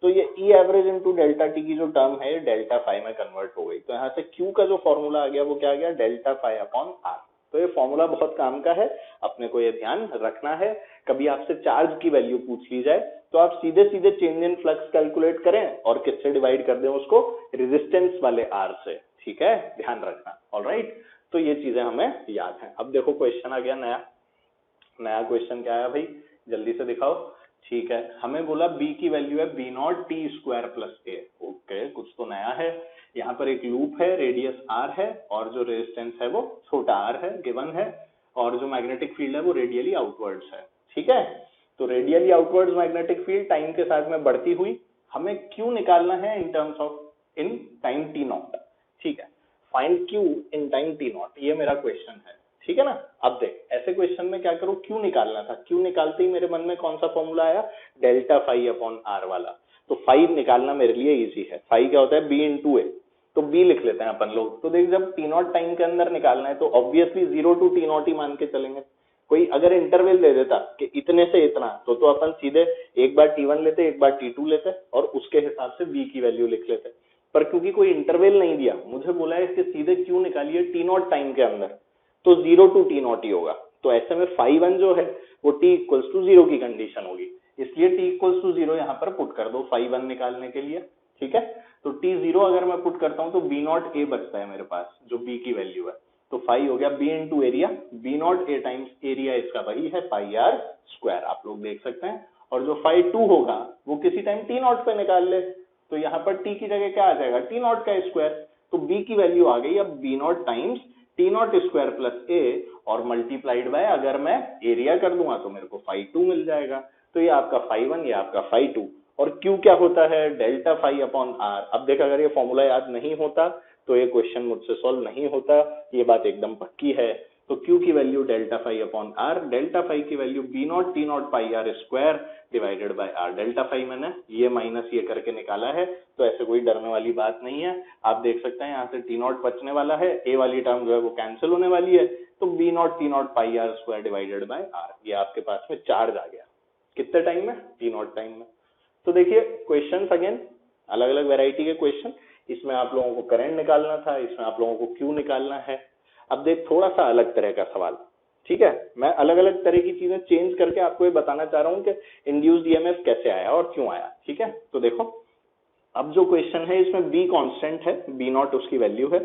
तो ये E average into delta t की जो टर्म है डेल्टा फाई में कन्वर्ट हो गई। तो यहाँ से Q का जो फॉर्मूला आ गया वो क्या आ गया, डेल्टा फाई अपॉन आर। तो ये फॉर्मूला बहुत काम का है, अपने को ये ध्यान रखना है। कभी आपसे चार्ज की वैल्यू पूछ ली जाए तो आप सीधे सीधे चेंज इन फ्लक्स कैलकुलेट करें और किससे डिवाइड कर दें उसको, रेजिस्टेंस वाले आर से, ठीक है, ध्यान रखना। ऑलराइट, तो ये चीजें हमें याद हैं। अब देखो क्वेश्चन आ गया नया क्वेश्चन क्या आया भाई, जल्दी से दिखाओ। ठीक है, हमें बोला b की वैल्यू है B naught T square plus A. Okay, कुछ तो नया है। यहाँ पर एक लूप है, रेडियस r है, और जो रेजिस्टेंस है वो छोटा r है, गिवन है, और जो मैग्नेटिक फील्ड है वो रेडियली आउटवर्ड्स है, ठीक है। तो radially outwards magnetic field time के साथ में बढ़ती हुई, हमें q निकालना है in terms of in time t not, ठीक है। Find q in time t not, ये मेरा क्वेश्चन है, ठीक है ना। अब देख, ऐसे क्वेश्चन में क्या करो, Q निकालना था। Q निकालते ही मेरे मन में कौन सा फॉर्मूला आया, डेल्टा फाई अपॉन आर वाला। तो फाई निकालना मेरे लिए इजी है। फाई क्या होता है, B इंटू ए। तो B लिख लेते हैं अपन लोग। तो देख, जब टी नॉट टाइम के अंदर निकालना है तो ऑब्वियसली 0 टू टी नॉट ही मान के चलेंगे। कोई अगर इंटरवल दे देता कि इतने से इतना, तो अपन सीधे एक बार T1 लेते, एक बार T2 लेते, और उसके हिसाब से B की वैल्यू लिख लेते। पर क्योंकि कोई इंटरवल नहीं दिया, मुझे बोला है कि सीधे Q निकालिए टी नॉट टाइम के अंदर, तो 0 टू टी नॉट ही होगा। तो ऐसे में फाई वन जो है वो t इक्वल्स टू 0 की कंडीशन होगी, इसलिए t इक्वल्स टू 0 यहाँ पर पुट कर दो फाई वन निकालने के लिए, ठीक है। तो t 0 अगर मैं पुट करता हूँ तो b नॉट a बचता है मेरे पास, जो b की वैल्यू है। तो फाई हो गया b into area, b not a times area इसका वही है पाई आर स्क्वायर, आप लोग देख सकते हैं। और जो फाई टू होगा वो किसी टाइम t नॉट पे निकाल ले, तो यहाँ पर t की जगह क्या आ जाएगा, t नॉट का स्क्वायर। तो b की वैल्यू आ गई अब b naught times t naught square plus A, और मल्टीप्लाइड बाय अगर मैं एरिया कर दूंगा तो मेरे को फाई टू मिल जाएगा। तो ये आपका फाई 1, ये आपका फाई 2। और Q क्या होता है, डेल्टा फाई अपॉन आर। अब देख, अगर ये फॉर्मूला याद नहीं होता तो ये क्वेश्चन मुझसे सॉल्व नहीं होता, ये बात एकदम पक्की है। तो Q की value delta phi upon R, delta phi की value B naught T naught pi R square divided by R. Delta phi मैंने ये माइनस ये करके निकाला है, तो ऐसे कोई डरने वाली बात नहीं है। आप देख सकते हैं यहाँ से टी नॉट बचने वाला है, ए वाली टर्म जो है वो कैंसिल होने वाली है, तो B naught T naught pi R square divided by R. ये आपके पास में चार्ज आ गया, कितने टाइम में, टी नॉट टाइम में। तो देखिए क्वेश्चन अगेन अलग अलग वेराइटी के क्वेश्चन, इसमें आप लोगों को करंट निकालना था, इसमें आप लोगों को क्यू निकालना है। अब देख थोड़ा सा अलग तरह का सवाल, ठीक है, मैं अलग अलग तरह की चीजें चेंज करके आपको ये बताना चाह रहा हूँ कि इंड्यूस्ड ईएमएफ कैसे आया और क्यों आया, ठीक है। तो देखो अब जो क्वेश्चन है इसमें बी कांस्टेंट है, बी नॉट उसकी वैल्यू है,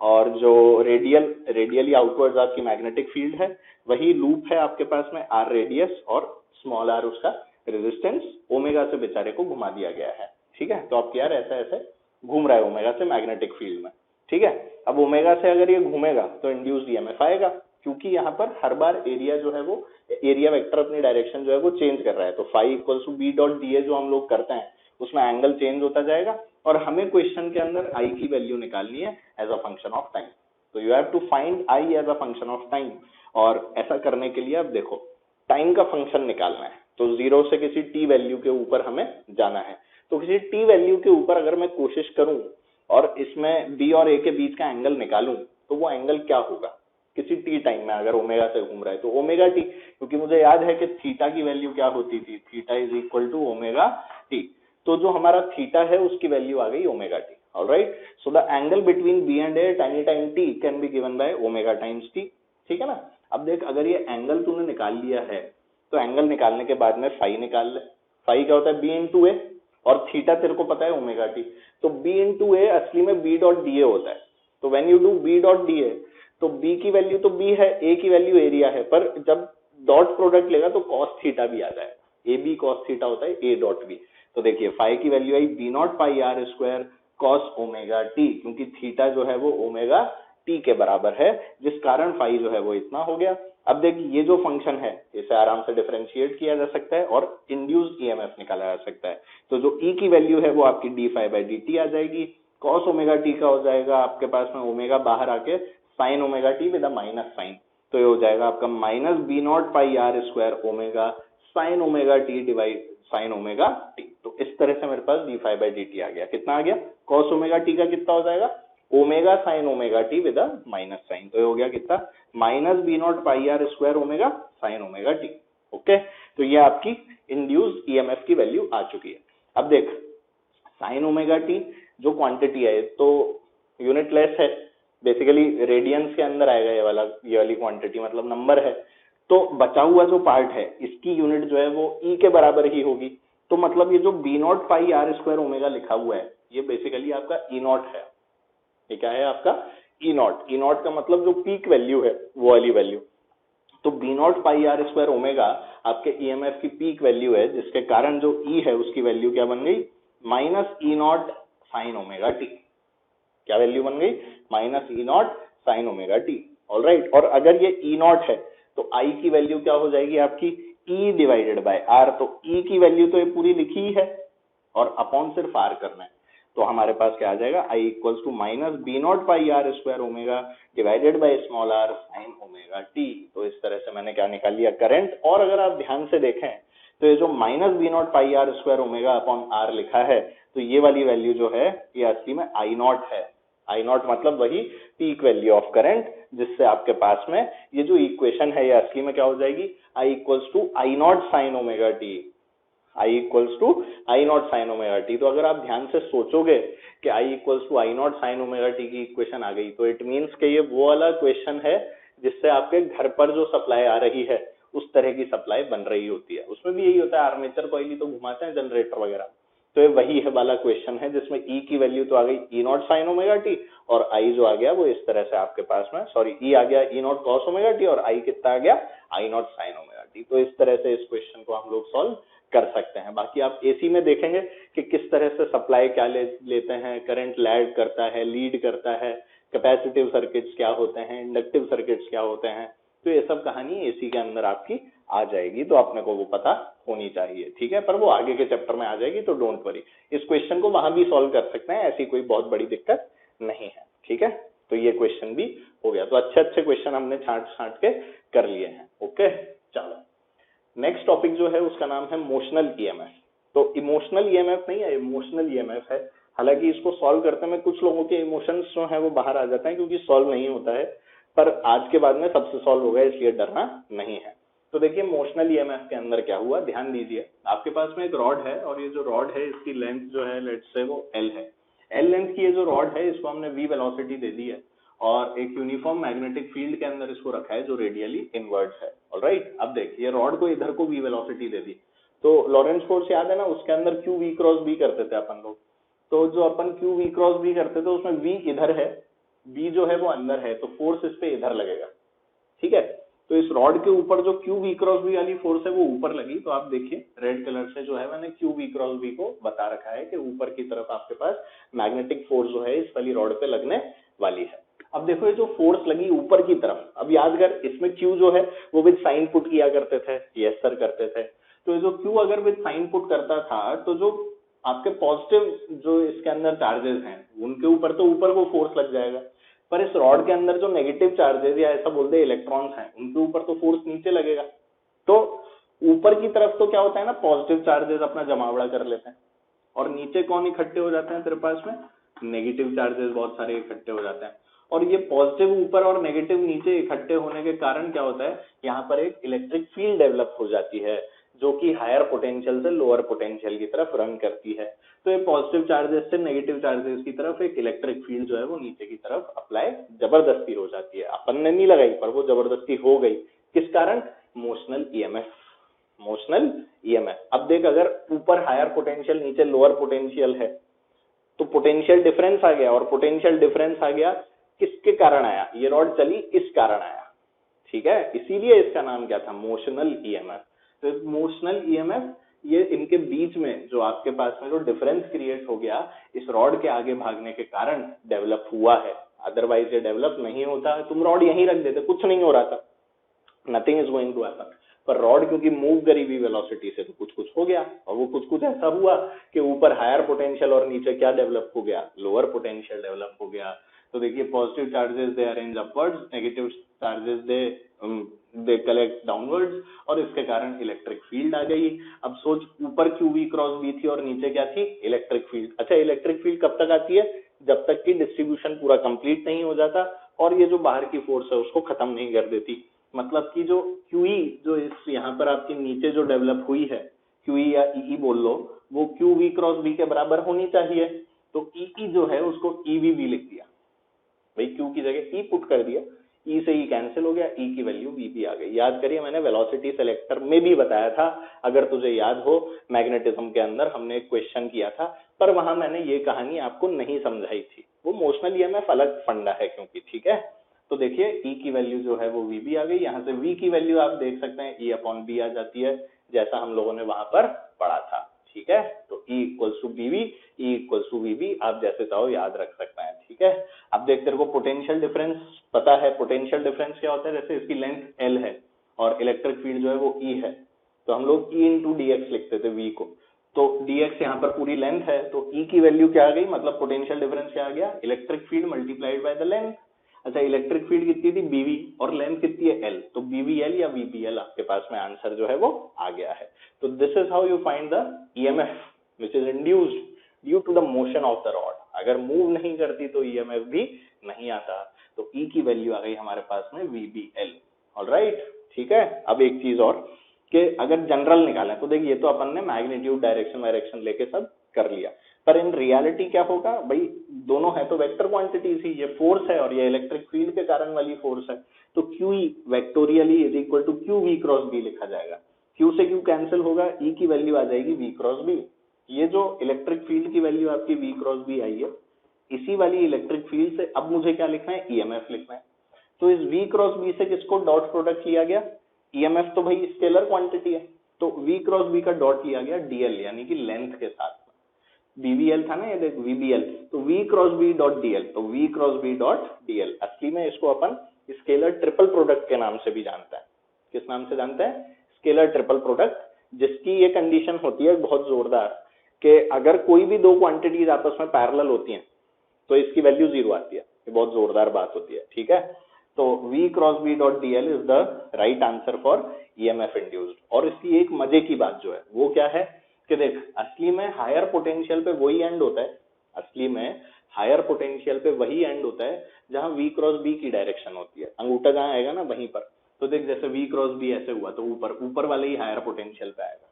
और जो रेडियली आउटवर्ड्स आपकी मैग्नेटिक फील्ड है वही लूप है आपके पास में आर रेडियस, और स्मॉल आर उसका रेजिस्टेंस, ओमेगा से बेचारे को घुमा दिया गया है, ठीक है। तो अब क्या ऐसे ऐसे घूम रहा है ओमेगा से मैग्नेटिक फील्ड में, ठीक है। अब ओमेगा से अगर ये घूमेगा तो इंड्यूस्ड ईएमएफ आएगा, क्योंकि यहाँ पर हर बार एरिया जो है वो, एरिया वेक्टर अपनी डायरेक्शन जो है वो चेंज कर रहा है। तो phi equals to B dot d A जो हम लोग करते हैं उसमें एंगल चेंज होता जाएगा, और हमें क्वेश्चन के अंदर आई की वैल्यू निकालनी है as a function of time. तो you have to find I as a function of time, और ऐसा करने के लिए अब देखो टाइम का फंक्शन निकालना है, तो जीरो से किसी टी वैल्यू के ऊपर हमें जाना है। तो किसी टी वैल्यू के ऊपर अगर मैं कोशिश करूं और इसमें बी और ए के बीच का एंगल निकालूं, तो वो एंगल क्या होगा किसी टी टाइम में, अगर ओमेगा से घूम रहा है तो ओमेगा टी, क्योंकि मुझे याद है कि थीटा की वैल्यू क्या होती थी, theta is equal to omega T. तो जो हमारा थीटा है उसकी वैल्यू आ गई omega T. Alright, so the angle between B and A tiny time T can be given by omega times T, ठीक है ना। अब देख अगर ये एंगल तूने निकाल लिया है तो एंगल निकालने के बाद में फाई निकाल ले। फाई क्या होता है, बी इंटू ए, और थीटा तेरे को पता है ओमेगा टी, तो बी इंटू ए असली में बी डॉट डी ए होता है। तो when you do B dot d A, तो बी की वैल्यू तो बी है, ए की वैल्यू एरिया है, पर जब डॉट प्रोडक्ट लेगा तो कॉस थीटा भी आ जाएगा, ए बी कॉस थीटा होता है ए डॉट बी। तो देखिए फाई की वैल्यू आई B naught pi R square cos omega T, क्योंकि थीटा जो है वो ओमेगा टी के बराबर है, जिस कारण फाई जो है वो इतना हो गया। अब देखिए ये जो फंक्शन है इसे आराम से डिफरेंशिएट किया जा सकता है और इंड्यूस्ड ईएमएफ निकाला जा सकता है। तो जो ई की वैल्यू है वो आपकी D phi by D t आ जाएगी, कॉस ओमेगा टी का हो जाएगा आपके पास में ओमेगा बाहर आके sine omega T with minus sine, तो ये हो जाएगा आपका minus B naught pi R square omega sine omega t divide sine omega T. तो इस तरह से मेरे पास D phi by D t आ गया। कितना आ गया, कॉस ओमेगा टी का कितना हो जाएगा, omega sine omega T with minus sine, तो ये हो गया कितना, minus B naught pi R square omega sine omega T. Okay, तो ये आपकी इंड्यूस्ड ईएमएफ की वैल्यू आ चुकी है। अब देख साइन ओमेगा टी जो क्वांटिटी है तो यूनिट लेस है, बेसिकली रेडियंस के अंदर आएगा ये वाली क्वांटिटी, मतलब नंबर है। तो बचा हुआ जो पार्ट है इसकी यूनिट जो है वो ई के बराबर ही होगी। तो मतलब ये जो B naught pi R square omega लिखा हुआ है ये बेसिकली आपका ई नॉट है। ये क्या है आपका ई नॉट। ई नॉट का मतलब जो पीक वैल्यू है वो वाली वैल्यू। तो B naught pi R square omega आपके ईएमएफ की पीक वैल्यू है, जिसके कारण जो ई है उसकी वैल्यू क्या बन गई, minus E not sine omega T. क्या वैल्यू बन गई, minus E not sine omega T. Alright, और अगर ये ई नॉट है तो आई की वैल्यू क्या हो जाएगी आपकी ई डिवाइडेड बाय आर। तो ई की वैल्यू तो ये पूरी लिखी ही है और अपॉन सिर्फ आर करना है। तो हमारे पास क्या आ जाएगा, I equals to minus B naught pi R square omega divided by small R sine omega T. तो इस तरह से मैंने क्या निकाल लिया, करंट। और अगर आप ध्यान से देखें तो ये जो minus B naught pi R square omega upon R लिखा है, तो ये वाली वैल्यू जो है ये असली में आई नॉट है। आई नॉट मतलब वही पीक वैल्यू ऑफ करंट, जिससे आपके पास में ये जो इक्वेशन है ये असली में क्या हो जाएगी, I equals to I naught sine omega t. I equals to I naught sine omega T. तो अगर आप ध्यान से सोचोगे कि I equals to I naught sine omega t की इक्वेशन आ गई, तो इट मीन्स कि ये वो वाला क्वेश्चन है जिससे आपके घर पर जो सप्लाई आ रही है उस तरह की सप्लाई बन रही होती है। उसमें भी यही होता है, आर्मेचर कॉइल ही तो घुमाते हैं जनरेटर वगैरह। तो ये वही है वाला क्वेश्चन है जिसमें ई की वैल्यू तो आ गई ई नॉट साइन ओमेगा टी, और आई जो आ गया वो इस तरह से आपके पास में, सॉरी ई आ गया ई नॉट कॉस ओमेगा टी, और आई कितना आ गया, आई नॉट साइन ओमेगा टी। तो इस तरह से इस क्वेश्चन को हम लोग सॉल्व कर सकते हैं। बाकी आप एसी में देखेंगे कि किस तरह से सप्लाई क्या लेते हैं, करंट लैग करता है, लीड करता है, कैपेसिटिव सर्किट्स क्या होते हैं, इंडक्टिव सर्किट्स क्या होते हैं, तो ये सब कहानी एसी के अंदर आपकी आ जाएगी, तो अपने को वो पता होनी चाहिए, ठीक है। पर वो आगे के चैप्टर में आ जाएगी, तो डोंट वरी, इस क्वेश्चन को वहां भी सॉल्व कर सकते हैं, ऐसी कोई बहुत बड़ी दिक्कत नहीं है, ठीक है। तो ये क्वेश्चन भी हो गया। तो अच्छे अच्छे क्वेश्चन हमने छांट छांट के कर लिए हैं, ओके। चलो नेक्स्ट टॉपिक जो है उसका नाम है मोशनल ईएमएफ। तो इमोशनल ईएमएफ नहीं है, इमोशनल ईएमएफ है। हालांकि इसको सॉल्व करते में कुछ लोगों के इमोशंस जो है वो बाहर आ जाते हैं, क्योंकि सॉल्व नहीं होता है, पर आज के बाद में सबसे सॉल्व होगा, इसलिए डरना नहीं है। तो देखिए मोशनल ईएमएफ के अंदर क्या हुआ, ध्यान दीजिए। आपके पास में एक रॉड है, और ये जो रॉड है इसकी लेंथ जो है लेट्स से वो एल है। एल लेंथ की ये जो रॉड है इसको हमने वी वेलोसिटी दे दी है, और एक यूनिफॉर्म मैग्नेटिक फील्ड के अंदर इसको रखा है जो रेडियली इनवर्ट्स है, ऑलराइट। अब देखिए रॉड को इधर को वी वेलोसिटी दे दी, तो लॉरेंस फोर्स याद है ना, उसके अंदर क्यू वी क्रॉस बी करते थे अपन लोग। तो जो upon Q we cross B करते थे उसमें वी इधर है, बी जो है वो अंदर है, तो फोर्स इस पे इधर लगेगा, ठीक है। तो इस रॉड के ऊपर जो क्यू वी क्रॉस बी वाली फोर्स है वो ऊपर लगी, तो आप देखिए रेड कलर से जो है मैंने क्यू वी क्रॉस बी को बता रखा है कि ऊपर की तरफ आपके पास मैग्नेटिक फोर्स जो है इस वाली रॉड पे लगने वाली है। अब देखो ये जो फोर्स लगी ऊपर की तरफ, अब याद कर इसमें क्यू जो है वो विद साइन पुट किया करते थे, यस सर करते थे। तो ये जो क्यू अगर विद साइन पुट करता था, तो जो आपके पॉजिटिव जो इसके अंदर चार्जेस हैं उनके ऊपर तो ऊपर को फोर्स लग जाएगा, पर इस रॉड के अंदर जो नेगेटिव चार्जेस या ऐसा बोलते हैं इलेक्ट्रॉन्स हैं उनके ऊपर तो फोर्स नीचे लगेगा। तो ऊपर की तरफ तो क्या होता है ना, पॉजिटिव चार्जेस अपना जमावड़ा कर लेते हैं, और नीचे कौन इकट्ठे हो जाते हैं तेरे पास में, नेगेटिव चार्जेस बहुत सारे इकट्ठे हो जाते हैं। और ये पॉजिटिव ऊपर और नेगेटिव नीचे इकट्ठे होने के कारण क्या होता है, यहाँ पर एक इलेक्ट्रिक फील्ड डेवलप हो जाती है, जो कि हायर पोटेंशियल से लोअर पोटेंशियल की तरफ रन करती है। तो ये पॉजिटिव चार्जेस से नेगेटिव चार्जेस की तरफ एक इलेक्ट्रिक फील्ड जो है वो नीचे की तरफ अप्लाई जबरदस्ती हो जाती है। अपन ने नहीं लगाई, पर वो जबरदस्ती हो गई, किस कारण, मोशनल ईएमएफ, मोशनल ईएमएफ। अब देख अगर ऊपर हायर पोटेंशियल नीचे लोअर पोटेंशियल है, तो पोटेंशियल डिफरेंस आ गया, और पोटेंशियल डिफरेंस आ गया किसके कारण आया, ये रॉड चली इस कारण आया, ठीक है। इसीलिए इसका नाम क्या था, मोशनल ईएमएफ। तो मोशनल ईएमएफ ये इनके बीच में जो आपके पास में जो डिफरेंस क्रिएट हो गया इस रॉड के आगे भागने के कारण डेवलप हुआ है, अदरवाइज ये डेवलप नहीं होता। तुम रॉड यहीं रख देते, कुछ नहीं हो रहा था, nothing is going to happen. पर रॉड क्योंकि मूव करी हुई वेलोसिटी से तो कुछ कुछ हो गया, और वो कुछ कुछ ऐसा हुआ कि ऊपर हायर पोटेंशियल और नीचे क्या डेवलप हो गया, लोअर पोटेंशियल डेवलप हो गया। तो देखिए positive charges they arrange upwards, negative charges they collect downwards, और इसके कारण इलेक्ट्रिक फील्ड आ गई। अब सोच ऊपर क्यू वी क्रॉस बी थी और नीचे क्या थी, इलेक्ट्रिक फील्ड। अच्छा इलेक्ट्रिक फील्ड कब तक आती है, जब तक कि डिस्ट्रीब्यूशन पूरा कंप्लीट नहीं हो जाता, और ये जो बाहर की फोर्स है उसको खत्म नहीं कर देती। मतलब कि जो क्यूई जो इस यहाँ पर आपके नीचे जो डेवलप हुई है, क्यूई या ई बोल लो, वो क्यू वी क्रॉस बी के बराबर होनी चाहिए। तो ई जो है उसको ईवी भी लिख दिया, भाई क्यू की जगह ई पुट कर दिया, ई से ई कैंसिल हो गया, ई की वैल्यू वी भी आ गई। याद करिए मैंने वेलोसिटी सेलेक्टर में भी बताया था, अगर तुझे याद हो, मैग्नेटिज्म के अंदर हमने एक क्वेश्चन किया था, पर वहां मैंने ये कहानी आपको नहीं समझाई थी। वो मोशनल ईएमएफ अलग फंडा है क्योंकि, ठीक है। तो देखिए ई की वैल्यू जो है वो वी भी आ गई, यहाँ से वी की वैल्यू आप देख सकते हैं ई अपॉन बी आ जाती है, जैसा हम लोगों ने वहां पर पढ़ा था, ठीक है। तो ई इक्वल्स टू बीवी, ई इक्वल्स टू वीबी, आप जैसे चाहो याद रख सकते हैं, ठीक है। अब देख तेरे को पोटेंशियल डिफरेंस पता है, पोटेंशियल डिफरेंस क्या होता है, जैसे इसकी लेंथ एल है और इलेक्ट्रिक फील्ड जो है वो ई है, तो हम लोग ई इंटू डी एक्स लिखते थे वी को, तो dx यहाँ पर पूरी लेंथ है, तो E की वैल्यू क्या आ गई, मतलब पोटेंशियल डिफरेंस क्या आ गया, electric field multiplied by the length. अच्छा इलेक्ट्रिक फील्ड कितनी थी BV, और लेंथ कितनी है L, तो BVL या VBL आपके पास में आंसर जो है वो आ गया है। तो this is how you find the EMF which is induced due to the motion of the rod. अगर मूव नहीं करती तो EMF भी नहीं आता। तो E की वैल्यू आ गई हमारे पास में VBL, ऑलराइट, ठीक है। अब एक चीज और कि अगर जनरल निकालें तो देखिए, ये तो अपन ने मैग्नीट्यूड डायरेक्शन लेके सब कर लिया, पर इन रियलिटी क्या होगा भाई, दोनों है तो वेक्टर क्वांटिटीज ही, ये फोर्स है और ये इलेक्ट्रिक फील्ड के कारण वाली फोर्स है। तो QE vectorially is equal to QV cross B लिखा जाएगा, Q से Q कैंसिल होगा, E की वैल्यू आ जाएगी V क्रॉस B। ये जो इलेक्ट्रिक फील्ड की वैल्यू आपकी V क्रॉस B आई है, इसी वाली इलेक्ट्रिक फील्ड से अब मुझे क्या लिखना है, EMF लिखना है। तो इस V क्रॉस B से किसको डॉट प्रोडक्ट लिया गया, EMF तो भाई स्केलर क्वांटिटी है, तो V क्रॉस B का डॉट लिया गया DL यानी कि लेंथ के साथ। BVL था ना ये देख VBL, तो V cross B dot DL, तो V cross B dot DL। असली में इसको अपन स्केलर ट्रिपल प्रोडक्ट के नाम से भी जानता है। किस नाम से जानता है? स्केलर ट्रिपल प्रोडक्ट, जिसकी ये कंडीशन होती है बहुत जोरदार कि अगर कोई भी दो क्वांटिटीज आपस में पैरेलल होती हैं तो इसकी वैल्यू 0 आती है। ये बहुत जोरदार बात होती है, ठीक है। तो V cross B dot DL is the right answer for EMF induced. और इसकी एक मजे की बात जो है वो क्या है कि देख, असली में हायर पोटेंशियल पे वही एंड होता है, असली में हायर पोटेंशियल पे वही एंड होता है जहां V क्रॉस B की डायरेक्शन होती है। अंगूठा जहां आएगा ना वहीं पर, तो देख जैसे V क्रॉस B ऐसे हुआ तो ऊपर ऊपर वाले ही हायर पोटेंशियल पे आएगा,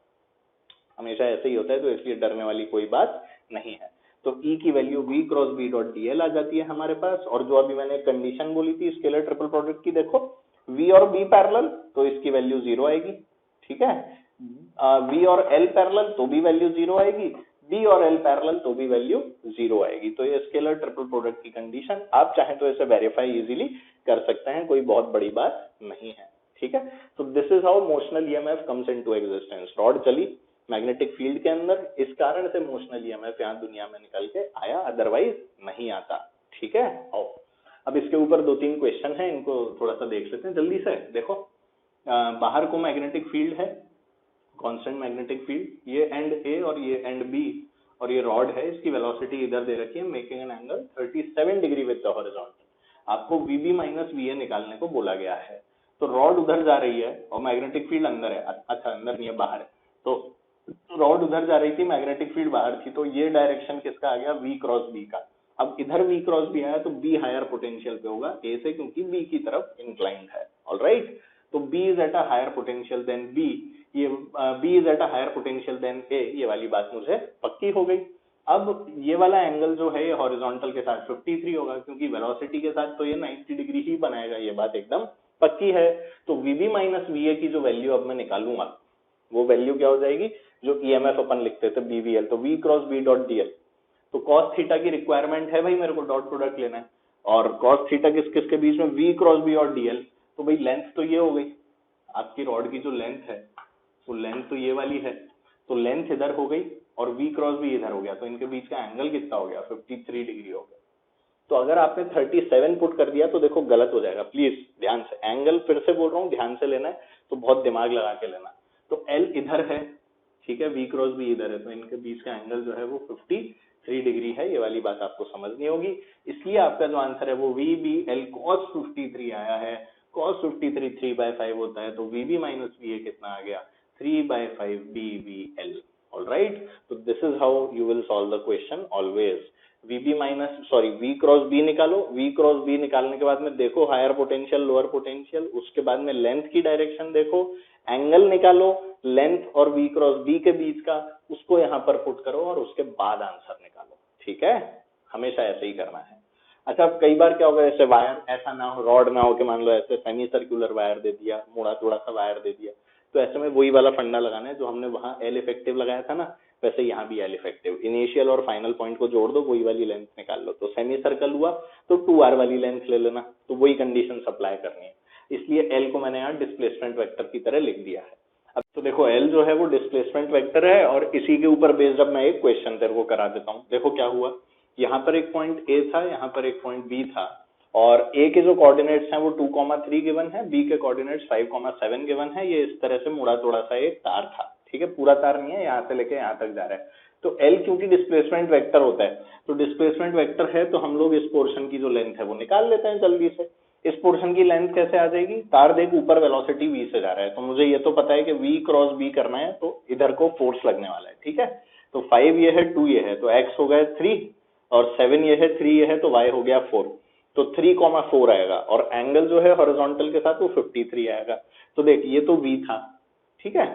हमेशा ऐसे ही होता है। तो इसलिए डरने वाली कोई बात नहीं है। तो E की value V cross B dot DL आ जाती है हमारे पास। और जो अभी मैंने कंडीशन बोली थी स्केलर ट्रिपल प्रोडक्ट की, देखो V और B पैरेलल तो इसकी वैल्यू 0 आएगी, ठीक है। V और L पैरेलल तो भी वैल्यू 0 आएगी, B और L पैरेलल तो भी वैल्यू 0 आएगी। तो ये स्केलर ट्रिपल प्रोडक्ट की कंडीशन, आप चाहें तो इसे वेरीफाई इजीली कर सकते हैं, कोई बहुत बड़ी बात नहीं है, ठीक है। तो this is how motional EMF comes into existence. Rod चली मैग्नेटिक फील्ड के अंदर, इस कारण से मोशनल EMF यहाँ दुनिया में निकल के आया, अदरवाइज नहीं आता, ठीक है। आओ अब इसके ऊपर 2-3 क्वेश्चन है, इनको थोड़ा सा देख लेते हैं जल्दी से। देखो बाहर को मैग्नेटिक फील्ड है, कांस्टेंट मैग्नेटिक फील्ड, ये एंड A और ये एंड B और ये रॉड है, इसकी वेलोसिटी इधर दे रखी है, making an angle 37 degree with the horizontal. आपको VB माइनस VA निकालने को बोला गया है। तो रॉड उधर जा रही है और मैग्नेटिक फील्ड अंदर है, अच्छा अंदर नहीं है बाहर है, तो रॉड उधर जा रही थी, मैग्नेटिक फील्ड बाहर थी, तो ये डायरेक्शन किसका आ गया? V क्रॉस B का। अब इधर V क्रॉस B आया तो B हायर पोटेंशियल पे होगा A से, क्योंकि B की तरफ इंक्लाइंड है, ऑलराइट। तो B is at a higher potential than B, ये B is at a higher potential than A, ये वाली बात मुझे पक्की हो गई। अब ये वाला एंगल जो है ये हॉरिजॉन्टल के साथ 53 होगा, क्योंकि वेलोसिटी के साथ तो ये 90 डिग्री ही बनाएगा, ये बात एकदम पक्की है। तो VB माइनस VA की जो वैल्यू अब मैं निकालूंगा वो वैल्यू क्या हो जाएगी? जो EMF अपन लिखते थे BVL, तो V cross B dot DL। तो cos थीटा की रिक्वायरमेंट है भाई, मेरे को डॉट प्रोडक्ट लेना है, और cos थीटा किस किस के बीच में? V क्रॉस B और DL। तो भाई लेंथ तो ये हो गई, आपकी रॉड की जो लेंथ है वो लेंथ तो ये वाली है, तो लेंथ इधर हो गई और V क्रॉस B इधर हो गया, तो इनके बीच का एंगल कितना हो गया? 53 डिग्री हो गया। तो अगर आपने 37 पुट कर दिया तो देखो गलत हो जाएगा, प्लीज ध्यान से, एंगल फिर से बोल रहा हूँ ध्यान से लेना है, तो बहुत दिमाग लगा के लेना। तो L इधर है, ठीक है, V क्रॉस B इधर है, तो इनके बीच का एंगल जो है वो 53 डिग्री है, ये वाली बात आपको समझनी होगी। इसलिए आपका जो आंसर है वो VBL cos 53 आया है। cos 53 3/5 होता है, तो VB माइनस VA कितना आ गया? 3/5 BVL, ऑलराइट। तो this is how you will solve the question always. V cross B निकालो, V क्रॉस B निकालने के बाद में देखो हायर पोटेंशियल लोअर पोटेंशियल, उसके बाद में लेंथ की डायरेक्शन देखो, एंगल निकालो लेंथ और V क्रॉस B के बीच का, उसको यहाँ पर पुट करो और उसके बाद आंसर निकालो, ठीक है। हमेशा ऐसे ही करना है। अच्छा, कई बार क्या होगा, ऐसे वायर ऐसा ना हो, रॉड ना हो कि मान लो ऐसे सेमी सर्कुलर वायर दे दिया, मुड़ा थोड़ा सा वायर दे दिया, तो ऐसे में वही वाला फंडा लगाना है जो हमने वहां L इफेक्टिव लगाया था ना, वैसे यहाँ भी L इफेक्टिव, इनिशियल और फाइनल पॉइंट को जोड़ दो, वही वाली लेंथ निकाल लो। तो सेमी सर्कल हुआ तो 2R वाली लेंथ ले लेना, तो वही कंडीशन सप्लाई करनी है, इसलिए L को मैंने यहाँ डिस्प्लेसमेंट वेक्टर की तरह लिख दिया है। अब तो देखो L जो है वो डिस्प्लेसमेंट वेक्टर है, और इसी के ऊपर बेस्ड अब मैं एक क्वेश्चन तेरे को करा देता हूँ। देखो क्या हुआ, यहाँ पर एक पॉइंट A था, यहाँ पर एक पॉइंट B था, और A के जो कोऑर्डिनेट्स हैं वो 2,3 गिवन है, B के कोऑर्डिनेट्स 5,7 गिवन है। ये इस तरह से मुड़ा तोड़ा सा एक तार था, ठीक है, पूरा तार नहीं है, यहाँ से लेके यहाँ तक जा रहा है। तो L क्योंकि डिस्प्लेसमेंट वेक्टर होता है, तो डिस्प्लेसमेंट वेक्टर है तो हम लोग इस पोर्शन की जो लेंथ है वो निकाल लेते हैं जल्दी से। इस पोर्शन की लेंथ कैसे आ जाएगी? तार देख ऊपर वेलोसिटी V से जा रहा है, तो मुझे ये तो पता है कि V क्रॉस B करना है, तो इधर को फोर्स लगने वाला है, ठीक है। तो 5 ये है, 2 ये है, तो x हो गया 3, और 7 ये है, 3 ये है, तो y हो गया 4, तो 3,4 आएगा, और एंगल जो है हॉरिजॉन्टल के साथ वो 53 आएगा। तो देख ये तो V था, ठीक है।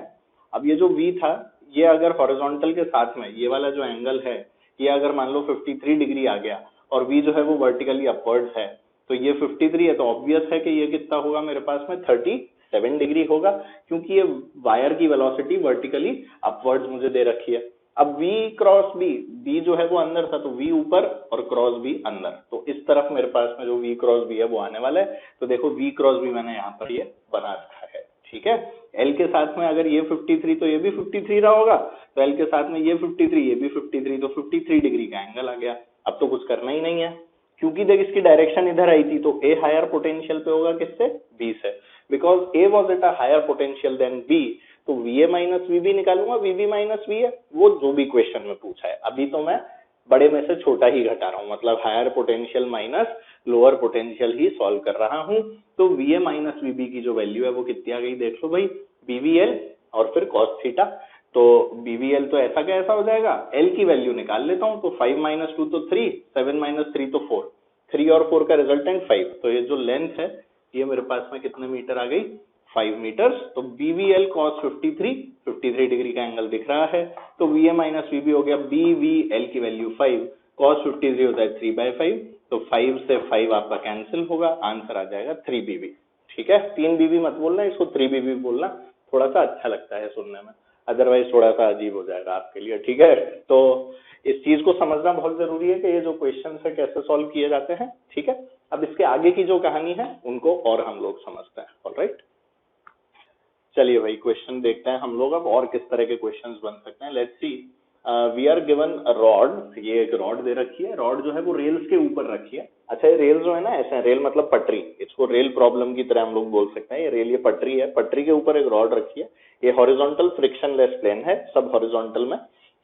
अब ये जो V था, ये अगर हॉरिजॉन्टल के साथ में ये वाला जो एंगल है, ये अगर मान लो 53 डिग्री आ गया, और V जो है वो वर्टिकली अपवर्ड्स है, तो ये 53 है, तो ऑब्वियस है कि ये कितना होगा मेरे पास में? 37 डिग्री होगा, क्योंकि ये वायर की वेलोसिटी वर्टिकली अपवर्ड्स मुझे दे रखी है। अब V क्रॉस B, B जो है वो अंदर था, तो V ऊपर और क्रॉस B अंदर, तो इस तरफ मेरे पास में जो V क्रॉस B है वो आने वाला है। तो देखो V क्रॉस B मैंने यहाँ पर ये बना रखा है, ठीक है। L के साथ में अगर ये 53 तो ये भी 53 रहा होगा, तो L के साथ में ये 53 ये भी 53, तो 53 डिग्री का एंगल आ गया। अब तो कुछ करना ही नहीं है, क्योंकि देख इसकी डायरेक्शन इधर आई थी, तो ए हायर पोटेंशियल पे होगा किससे, बी से, because A was at a higher potential than B, तो V A minus V B निकालूंगा, V B minus V A, वो जो भी क्वेश्चन में पूछा है। अभी तो मैं बड़े में से छोटा ही घटा रहा हूँ, मतलब higher potential minus lower potential ही सॉल्व कर रहा हूँ। तो V A minus V B की जो वैल्यू है वो कितनी आ गई, देख लो भाई, बीवीएल और फिर कॉस थीटा। तो बीवीएल तो ऐसा क्या ऐसा हो जाएगा, एल की वैल्यू निकाल लेता हूँ, तो 5 माइनस 2 तो 3, 7 माइनस 3 तो 4, 3 और 4 का रिजल्टेंट 5, तो ये जो लेंथ है ये मेरे पास में कितने मीटर आ गई, 5 मीटर्स। तो बीवीएल कॉस 53 डिग्री का एंगल दिख रहा है, तो V A minus V B हो गया, बीवीएल की वैल्यू 5, कॉस 53 होता है 3/5, तो 5 से 5 आपका कैंसिल होगा, आंसर आ जाएगा 3 बीबी। ठीक है, 3 बीबी मत बोलना, इसको 3 बीबी बोलना, थोड़ा सा अच्छा लगता है सुनने में, अदरवाइज थोड़ा सा अजीब हो जाएगा आपके लिए। ठीक है, तो इस चीज को समझना बहुत जरूरी है कि ये जो क्वेश्चन है कैसे सॉल्व किए जाते हैं। ठीक है, अब इसके आगे की जो कहानी है उनको और हम लोग समझते हैं। ऑलराइट, चलिए भाई क्वेश्चन देखते हैं हम लोग अब, और किस तरह के क्वेश्चंस बन सकते हैं। Let's see, we are given rod, ये एक रॉड दे रखी है, रॉड जो है वो रेल्स के ऊपर रखी है। अच्छा, ये रेल जो है ना ऐसे, रेल मतलब पटरी, इसको रेल प्रॉब्लम की तरह हम लोग बोल सकते हैं। ये रेल, ये पटरी है, पटरी के ऊपर एक रॉड रखी है, ये हॉरिजॉन्टल फ्रिक्शनलेस प्लेन है, सब हॉरिजॉन्टल में।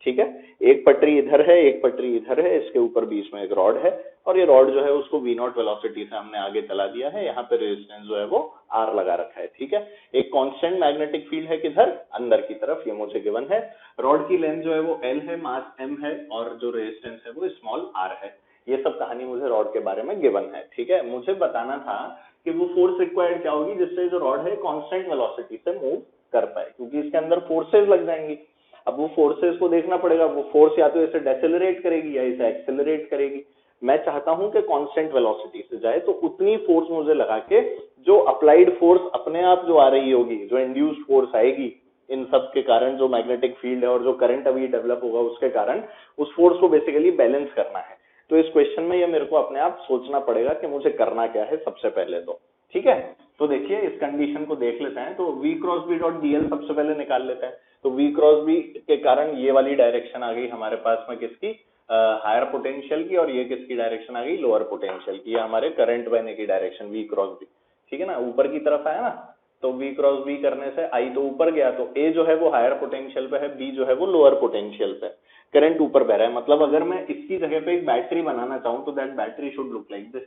ठीक है, एक पटरी इधर है, एक पटरी इधर है, इसके ऊपर बीच में एक रॉड है, और ये रॉड जो है उसको वी नॉट वेलोसिटी से हमने आगे चला दिया है, यहाँ पे रेजिस्टेंस जो है वो आर लगा रखा है। ठीक है, एक कांस्टेंट मैग्नेटिक फील्ड है किधर, अंदर की तरफ, ये मुझे गिवन है। रॉड की लेंथ जो है वो एल है, मास एम है, और जो रेजिस्टेंस है वो स्मॉल आर है। ये सब कहानी मुझे रॉड के बारे में गिवन है। ठीक है, मुझे बताना था कि वो फोर्स रिक्वायर्ड क्या होगी जिससे जो रॉड है कांस्टेंट वेलोसिटी से मूव कर पाए, क्योंकि इसके अंदर फोर्सेज लग जाएंगी। अब वो फोर्सेस को देखना पड़ेगा, वो फोर्स या तो इसे डेसेलरेट करेगी या इसे एक्सेलरेट करेगी। मैं चाहता हूं कि कांस्टेंट वेलोसिटी से जाए, तो उतनी फोर्स मुझे लगा के जो अप्लाइड फोर्स अपने आप जो आ रही होगी, जो इंड्यूस्ड फोर्स आएगी इन सब के कारण, जो मैग्नेटिक फील्ड है और जो करंट अभी डेवलप होगा उसके कारण, उस फोर्स को बेसिकली बैलेंस करना है। तो इस क्वेश्चन में ये मेरे को अपने आप सोचना पड़ेगा कि मुझे करना क्या है सबसे पहले तो। ठीक है, तो देखिए इस कंडीशन को देख लेते हैं। तो v cross B dot dl सबसे पहले निकाल लेते हैं। तो v क्रॉस बी के कारण ये वाली डायरेक्शन आ गई हमारे पास में किसकी, हायर पोटेंशियल की, और ये किसकी डायरेक्शन आ गई, लोअर पोटेंशियल की, ये हमारे करंट बहने की डायरेक्शन v क्रॉस बी। ठीक है ना, ऊपर की तरफ आया ना, तो v क्रॉस बी करने से आई तो ऊपर गया, तो a जो है वो हायर पोटेंशियल पे है, b जो है वो लोअर पोटेंशियल पे, करंट ऊपर बह रहा है। मतलब अगर मैं इसकी जगह पे एक बैटरी बनाना चाहूँ तो that battery should look like this,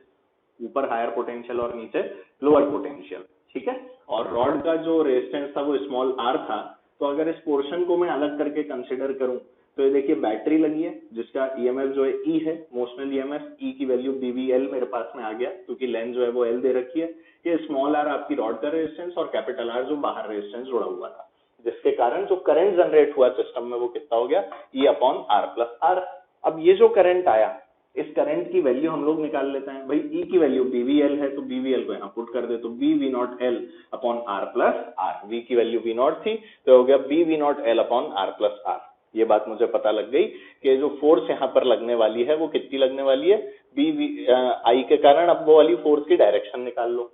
ऊपर हायर पोटेंशियल और नीचे लोअर पोटेंशियल। ठीक है, और रॉड का जो रेजिस्टेंस था वो स्मॉल आर था, तो अगर इस पोर्शन को मैं अलग करके कंसिडर करूं तो ये देखिए बैटरी लगी है जिसका ईएमएफ जो है ई है, मोशनल ईएमएफ, ई की वैल्यू बीवीएल मेरे पास में आ गया, क्योंकि लेंथ जो है वो एल दे रखी है। ये स्मॉल आर आपकी रॉड का रेजिस्टेंस और कैपिटल आर जो बाहर रेजिस्टेंस जुड़ा हुआ था, जिसके कारण जो करंट जनरेट हुआ सिस्टम में वो कितना हो गया, E upon R plus R. अब ये जो करंट आया, इस करंट की वैल्यू हम लोग निकाल लेते हैं भाई। ई की वैल्यू बीवीएल है, तो बीवीएल को यहाँ पुट कर दे, तो B V naught L upon R plus R. V की वैल्यू वी नॉट थी, तो हो गया B V naught L upon R plus R. ये बात मुझे पता लग गई कि जो फोर्स यहाँ पर लगने वाली है वो कितनी लगने वाली है, बी वी आई के कारण। अब वो वाली फोर्स की डायरेक्शन निकाल लो।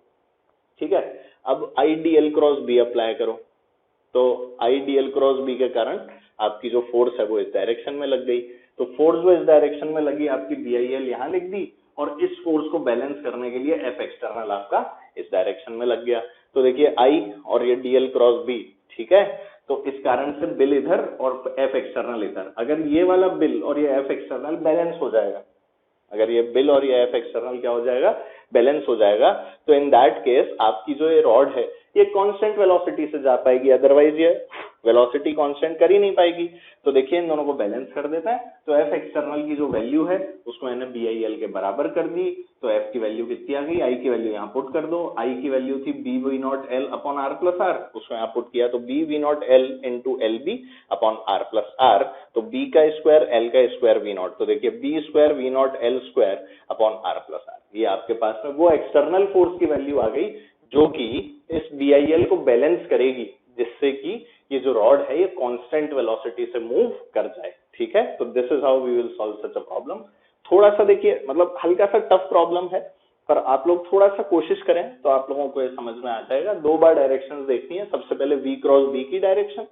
ठीक है, अब I d L cross B apply करो, तो I d L cross B के कारण आपकी जो फोर्स है वो इस डायरेक्शन में लग गई। तो फोर्स जो इस डायरेक्शन में लगी आपकी बी आई एल यहाँ लिख दी, और इस फोर्स को बैलेंस करने के लिए एफ एक्सटर्नल आपका इस डायरेक्शन में लग गया। तो देखिए आई और ये डी एल क्रॉस बी, ठीक है, तो इस कारण से बिल इधर और एफ एक्सटर्नल इधर, अगर ये वाला बिल और ये एफ एक्सटर्नल बैलेंस हो जाएगा, अगर ये बिल और ये एफ एक्सटर्नल क्या हो जाएगा, बैलेंस हो जाएगा, तो इन दैट केस आपकी जो ये रॉड है ये कांस्टेंट वेलोसिटी से जा पाएगी, अदरवाइज ये वेलोसिटी कांस्टेंट कर ही नहीं पाएगी। तो देखिए इन दोनों को बैलेंस कर देता है, तो एफ एक्सटर्नल की जो वैल्यू है उसको मैंने बी आई एल के बराबर कर दी, तो एफ की वैल्यू कितनी आ गई, आई की वैल्यू यहाँ पुट कर दो। आई की वैल्यू थी B V naught L upon R plus R, उसको यहाँ पुट किया, तो B V naught L into L B upon R plus R, तो बी का स्क्वायर एल का स्क्वायर वी नॉट, तो देखिए B square V naught L square upon R plus R. ये आपके पास में वो एक्सटर्नल फोर्स की वैल्यू आ गई जो कि इस बी आई एल को बैलेंस करेगी, जिससे कि ये जो रॉड है ये कांस्टेंट वेलोसिटी से मूव कर जाए। ठीक है, तो this is how we will solve such a problem. थोड़ा सा देखिए, मतलब हल्का सा टफ प्रॉब्लम है, पर आप लोग थोड़ा सा कोशिश करें तो आप लोगों को ये समझ में आ जाएगा। 2 बार डायरेक्शंस देखनी है। सबसे पहले v क्रॉस b की डायरेक्शन,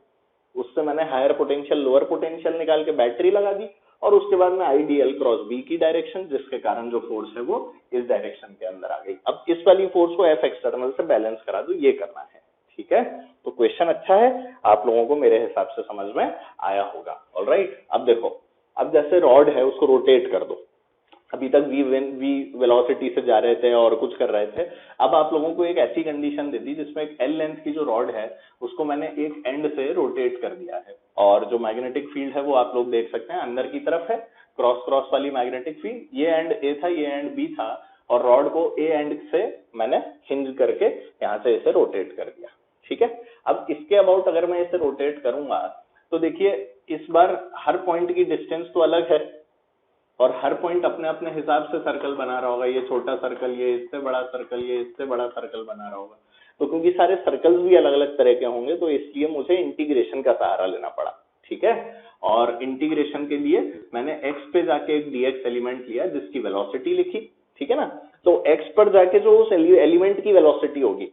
उससे मैंने हायर पोटेंशियल लोअर पोटेंशियल निकाल के बैटरी लगा दी, और उसके बाद में I d L cross B की डायरेक्शन, जिसके कारण जो फोर्स है वो इस डायरेक्शन के अंदर आ गई। अब इस वाली फोर्स को एफ एक्सटर्नल से बैलेंस करा दो, ये करना है। ठीक है, तो क्वेश्चन अच्छा है, आप लोगों को मेरे हिसाब से समझ में आया होगा। ऑलराइट, अब देखो, अब जैसे रॉड है उसको रोटेट कर दो। अभी तक वी वेलोसिटी से जा रहे थे और कुछ कर रहे थे। अब आप लोगों को एक ऐसी कंडीशन दे दी जिसमें एक एल लेंथ की जो रॉड है उसको मैंने एक एंड से रोटेट कर दिया है, और जो मैग्नेटिक फील्ड है वो आप लोग देख सकते हैं अंदर की तरफ है, क्रॉस क्रॉस वाली मैग्नेटिक फील्ड। ये एंड ए था, ये एंड बी था, और रॉड को ए एंड से मैंने हिंज करके यहाँ से इसे रोटेट कर दिया। ठीक है, अब इसके अबाउट अगर मैं इसे रोटेट करूंगा तो देखिए इस बार हर पॉइंट की डिस्टेंस तो अलग है, और हर पॉइंट अपने अपने हिसाब से सर्कल बना रहा होगा। ये छोटा सर्कल, ये इससे बड़ा सर्कल, ये इससे बड़ा सर्कल बना रहा होगा। तो क्योंकि सारे सर्कल्स भी अलग अलग तरह के होंगे तो इसलिए मुझे इंटीग्रेशन का सहारा लेना पड़ा। ठीक है, और इंटीग्रेशन के लिए मैंने x पे जाके एक dx एलिमेंट लिया जिसकी वेलोसिटी लिखी। ठीक है ना, तो x पर जाके जो उस एलिमेंट की वेलोसिटी होगी,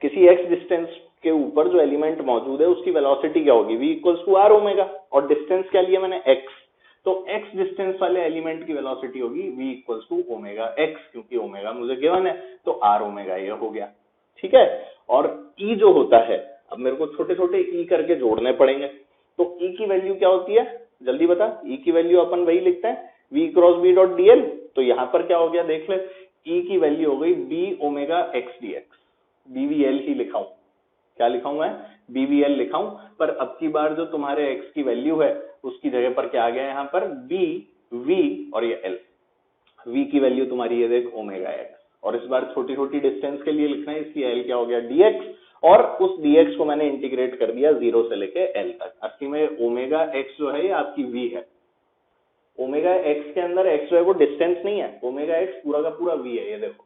किसी x डिस्टेंस के ऊपर जो एलिमेंट मौजूद है उसकी वेलोसिटी क्या होगी, v equals to R omega, और डिस्टेंस क्या लिया मैंने x, तो x डिस्टेंस वाले एलिमेंट की वेलोसिटी होगी v equals to omega x, क्योंकि ओमेगा मुझे गिवन है तो r ओमेगा ये हो गया। ठीक है, और e जो होता है, अब मेरे को छोटे छोटे e करके जोड़ने पड़ेंगे, तो e की वैल्यू क्या होती है जल्दी बता। e की वैल्यू अपन वही लिखते हैं v cross b dot dl, तो यहाँ पर क्या हो गया देख ले, e की वैल्यू हो गई b omega x dx, bvl ही लिखाऊं, क्या लिखाऊं मैं, BVL लिखाऊं, पर अब की बार जो तुम्हारे x की वैल्यू है उसकी जगह पर क्या आ गया यहाँ पर b, v और ये l। v की वैल्यू तुम्हारी ये देख ओमेगा x, और इस बार छोटी छोटी डिस्टेंस के लिए लिखना है, इसकी l क्या हो गया dx, और उस dx को मैंने इंटीग्रेट कर दिया 0 से लेके l तक। असली में ओमेगा x जो है ये आपकी v है, ओमेगा x के अंदर x जो है वो डिस्टेंस नहीं है, ओमेगा x पूरा का पूरा v है, ये देखो।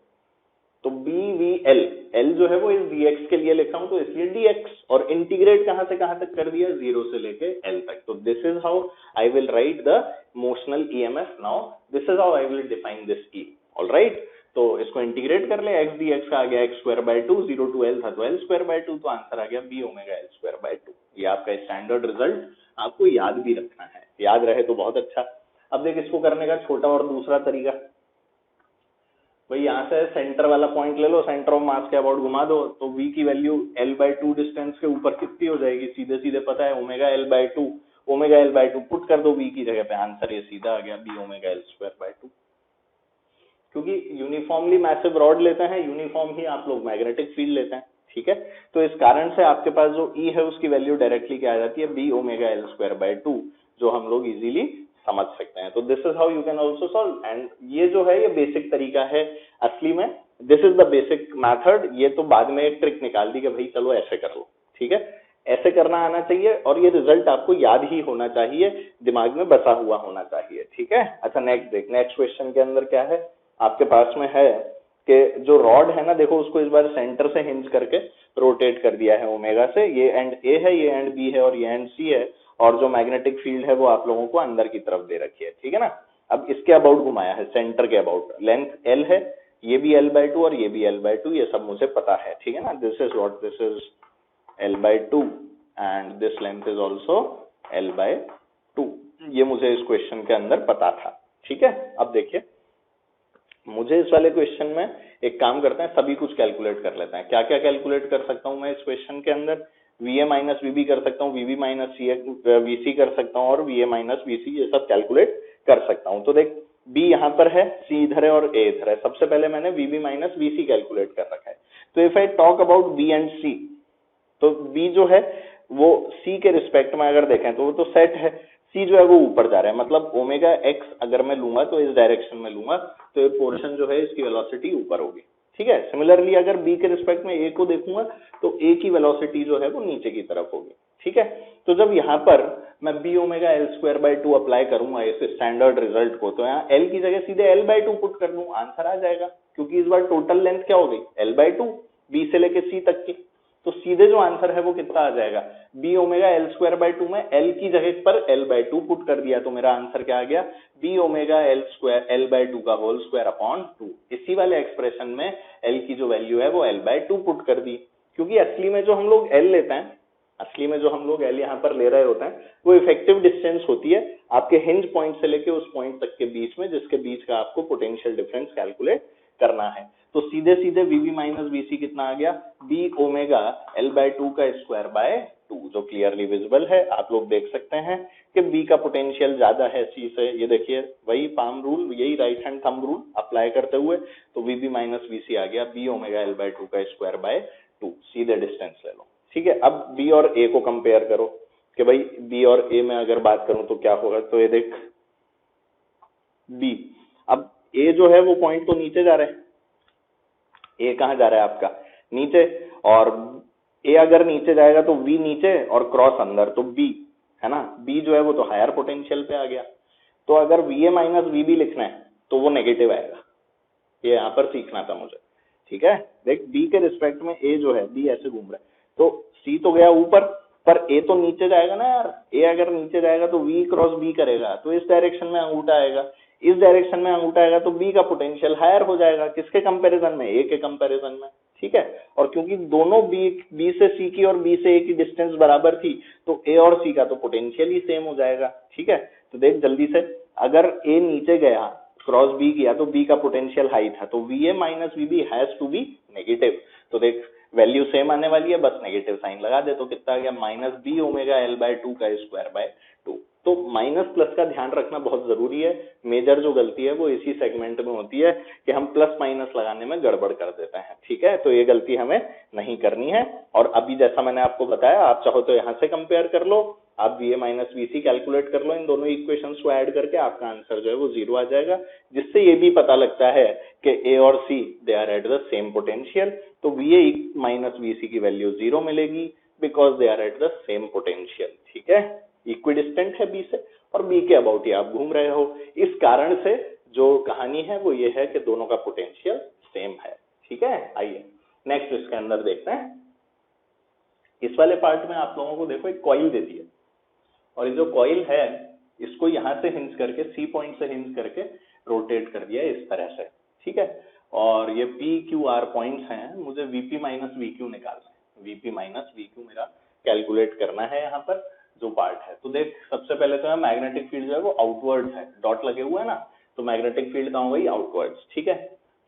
तो BVL, L जो है वो इस dx के लिए लिखा हूं तो इसलिए dx, और इंटीग्रेट कहां से कहां तक कर दिया, 0 से लेके L तक। तो this is how I will write the motional EMF now, this is how I will define this E। Alright, तो इसको इंटीग्रेट कर ले, x dx का आ गया x square by 2, 0 to L था तो L स्क्वायर बाय 2, तो आंसर आ गया b omega L square by 2। ये आपका स्टैंडर्ड रिजल्ट, आपको याद भी रखना है, याद रहे तो बहुत अच्छा। अब देख इसको करने का छोटा और दूसरा तरीका, भाई यहाँ से सेंटर वाला पॉइंट ले लो, सेंटर ऑफ मास के अबाउट घुमा दो, तो v की वैल्यू l बाय 2 डिस्टेंस के ऊपर कितनी हो जाएगी, सीधे सीधे पता है omega l by 2, omega l by 2 put कर दो v की जगह पे, आंसर ये सीधा आ गया b omega l square by 2। क्योंकि यूनिफॉर्मली मैसिव रॉड लेते हैं, यूनिफॉर्म ही आप लोग मैग्नेटिक फील्ड लेते हैं। ठीक है, तो इस कारण से आपके पास जो E है उसकी वैल्यू डायरेक्टली क्या आ जाती है, b omega l square by 2, जो हम लोग इजीली समझ सकते हैं। तो this is how you can also solve, and ये जो है ये बेसिक तरीका है असली में, this is the basic method. ये तो बाद में एक ट्रिक निकाल दी कि भाई चलो ऐसे कर लो। ठीक है, ऐसे करना आना चाहिए, और ये रिजल्ट आपको याद ही होना चाहिए, दिमाग में बसा हुआ होना चाहिए। ठीक है, अच्छा नेक्स्ट देख, नेक्स्ट क्वेश्चन के अंदर क्या है आपके पास में है कि जो रॉड है ना, देखो उसको इस बार सेंटर से हिंज करके रोटेट कर दिया है ओमेगा से, ये एंड ए है, ये एंड बी है, और ये एंड सी है, और जो मैग्नेटिक फील्ड है वो आप लोगों को अंदर की तरफ दे रखी है। ठीक है ना, अब इसके अबाउट घुमाया है, सेंटर के अबाउट, लेंथ l है, ये भी l बाय 2 और ये भी l बाय 2, ये सब मुझे पता है। ठीक है ना, this is what, this is l by 2 and this length is also l by 2, ये मुझे इस क्वेश्चन के अंदर पता था। ठीक है, अब देखिए मुझे इस वाले क्वेश्चन में एक काम करते हैं, सभी कुछ कैलकुलेट कर लेते हैं। क्या क्या कैलकुलेट कर सकता हूं मैं इस क्वेश्चन के अंदर, VA माइनस VB कर सकता हूँ, VB माइनस VC कर सकता हूँ, और VA माइनस VC, ये सब कैलकुलेट कर सकता हूँ। तो देख B यहाँ पर है, C इधर है और A इधर है। सबसे पहले मैंने VB माइनस VC कैलकुलेट कर रखा है। तो if I talk about B and C, तो B जो है वो C के रिस्पेक्ट में अगर देखें तो वो तो सेट है, C जो है वो ऊपर जा रहा है, मतलब ओमेगा x अगर मैं लूंगा तो इस डायरेक्शन में लूंगा तो ये पोर्शन जो है इसकी वेलोसिटी ऊपर होगी। ठीक है, सिमिलरली अगर B के रिस्पेक्ट में A को देखूंगा तो A की वेलोसिटी जो है वो नीचे की तरफ होगी। ठीक है, तो जब यहाँ पर मैं b omega l square by 2 apply करूंगा इस स्टैंडर्ड रिजल्ट को, तो यहाँ l की जगह सीधे l बाय 2 पुट कर दूं, आंसर आ जाएगा, क्योंकि इस बार टोटल लेंथ क्या हो गई, l बाय 2, b से लेके c तक की। तो सीधे जो आंसर है वो कितना आ जाएगा, b omega l square by 2 में l की जगह पर l बाय 2 पुट कर दिया, तो मेरा आंसर क्या आ गया, b omega l square l by 2 का होल स्क्वायर अपॉन 2। इसी वाले एक्सप्रेशन में l की जो वैल्यू है वो l बाय 2 पुट कर दी, क्योंकि असली में जो हम लोग l लेते हैं असली में जो हम लोग एल यहाँ पर ले रहे होते हैं वो इफेक्टिव डिस्टेंस होती है आपके हिंज पॉइंट से लेके उस पॉइंट तक के बीच में, जिसके बीच का आपको पोटेंशियल डिफरेंस कैलकुलेट करना है। तो सीधे सीधे वीवी माइनस वीसी कितना आ गया, B omega L by two का स्क्वायर बाय टू, जो क्लियरली विजिबल है। आप लोग देख सकते हैं कि बी का पोटेंशियल ज्यादा है सी से। ये देखिए वही पाम रूल, यही right hand thumb rule apply करते हुए, तो वीबी माइनस वीसी आ गया B omega L by two का स्क्वायर बाय टू। सीधे डिस्टेंस ले लो, ठीक है। अब बी और ए को कंपेयर करो कि भाई बी और ए में अगर बात करूं तो क्या होगा। तो ये देख बी, अब ए जो है वो पॉइंट तो नीचे जा रहा है, ए कहाँ जा रहा है आपका नीचे, और ए अगर नीचे जाएगा तो वी नीचे और क्रॉस अंदर, तो बी है ना, बी जो है वो तो हायर पोटेंशियल पे आ गया। तो अगर V A minus V B लिखना है तो वो नेगेटिव आएगा, ये यहाँ पर सीखना था मुझे, ठीक है। देख बी के रिस्पेक्ट में ए जो है, बी ऐसे घूम रहा है, तो सी तो गया ऊपर, पर ए तो नीचे जाएगा ना यार। ए अगर नीचे जाएगा तो वी क्रॉस बी करेगा, तो इस डायरेक्शन में अंगूठा आएगा, इस डायरेक्शन में अंगूठा आएगा, तो बी का पोटेंशियल हायर हो जाएगा। किसके कंपैरिजन में, ए के कंपैरिजन में, ठीक है। और क्योंकि दोनों बी से सी की और बी से ए की डिस्टेंस बराबर थी, तो ए और सी का तो पोटेंशियल ही सेम हो जाएगा, ठीक है। तो देख जल्दी से, अगर ए नीचे गया क्रॉस बी किया तो बी का पोटेंशियल हाई था, तो V A minus V B has to be negative. तो देख वैल्यू सेम आने वाली है, बस नेगेटिव साइन लगा दे, तो कितना आ गया minus B omega L by two का स्क्वायर बाय टू। तो माइनस प्लस का ध्यान रखना बहुत जरूरी है। मेजर जो गलती है वो इसी सेगमेंट में होती है कि हम प्लस माइनस लगाने में गड़बड़ कर देते हैं, ठीक है। तो ये गलती हमें नहीं करनी है। और अभी जैसा मैंने आपको बताया, आप चाहो तो यहाँ से कंपेयर कर लो, आप we A minus VC calculate कर लो, इन दोनों इक्वेशंस को ऐड करके आपका आंसर जो है वो 0 आ जाएगा, जिससे ये भी पता लगता है कि ए और C they are at the same potential. तो वी ए माइनस वीसी की वैल्यू 0 मिलेगी because they are at the same potential, ठीक है। इक्विडिस्टेंट है बी से और बी के अबाउट ही आप घूम रहे हो। इस कारण से जो कहानी है वो ये है कि दोनों का पोटेंशियल सेम है, ठीक है। आइए नेक्स्ट इसके अंदर देखते हैं। इस वाले पार्ट में आप लोगों को देखो एक कॉइल दे दी है, और ये जो कॉइल है इसको यहां से हिंज करके, सी पॉइंट से हिंज करके रोटेट कर दिया इस तरह से, ठीक है। और ये पी क्यू आर पॉइंट्स हैं, मुझे वीपी माइनस वी क्यू निकालना है, वीपी माइनस वी क्यू मेरा कैलकुलेट करना है यहाँ पर जो पार्ट है। तो देख सबसे पहले तो है मैग्नेटिक फील्ड जो है वो आउटवर्ड्स है, डॉट लगे हुए है ना, तो मैग्नेटिक फील्ड कहाँ गई आउटवर्ड्स, ठीक है।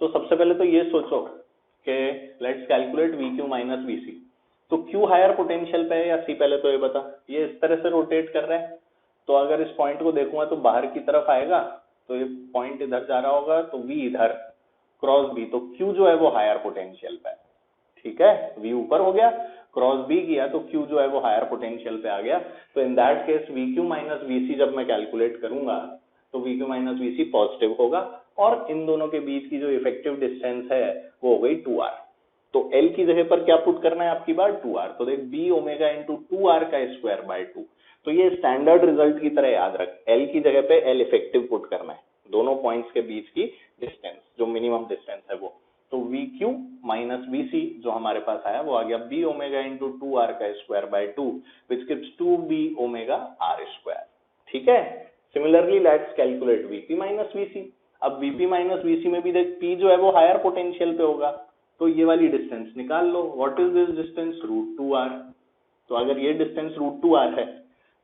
तो सबसे पहले तो ये सोचो कि let's calculate V Q minus V C. तो क्यू हायर पोटेंशियल पे है या सी, पहले तो ये बता। ये इस तरह से रोटेट कर रहे हैं, तो अगर इस पॉइंट को देखूंगा तो बाहर की तरफ आएगा, तो ये पॉइंट इधर जा रहा होगा, तो वी इधर क्रॉस बी, तो क्यू जो है वो हायर पोटेंशियल पे है, ठीक है। वी ऊपर हो गया, क्रॉस बी किया तो क्यू जो है वो हायर पोटेंशियल पे आ गया। तो in that case V Q minus V C जब मैं कैलकुलेट करूंगा तो V Q minus V C positive होगा, और इन दोनों के बीच की जो इफेक्टिव डिस्टेंस है वो हो गई 2r। तो L की जगह पर क्या पुट करना है आपकी बार 2r, तो देख बी ओमेगा इंटू 2r का स्क्वायर बाय 2। तो ये स्टैंडर्ड रिजल्ट की तरह याद रख, L की जगह पे L इफेक्टिव पुट करना है, दोनों पॉइंट्स के बीच की डिस्टेंस जो मिनिमम डिस्टेंस है वो। तो वी क्यू माइनस वी सी जो हमारे पास आया वो आ गया बी ओमेगा इंटू 2r का square by 2 which gives 2b omega R square, ठीक है। Similarly let's calculate VP minus VC. अब वीपी माइनस वीसी में भी देख पी जो है वो हायर पोटेंशियल पे होगा, तो ये वाली डिस्टेंस निकाल लो। What is this distance, √2r। तो अगर ये डिस्टेंस √2r है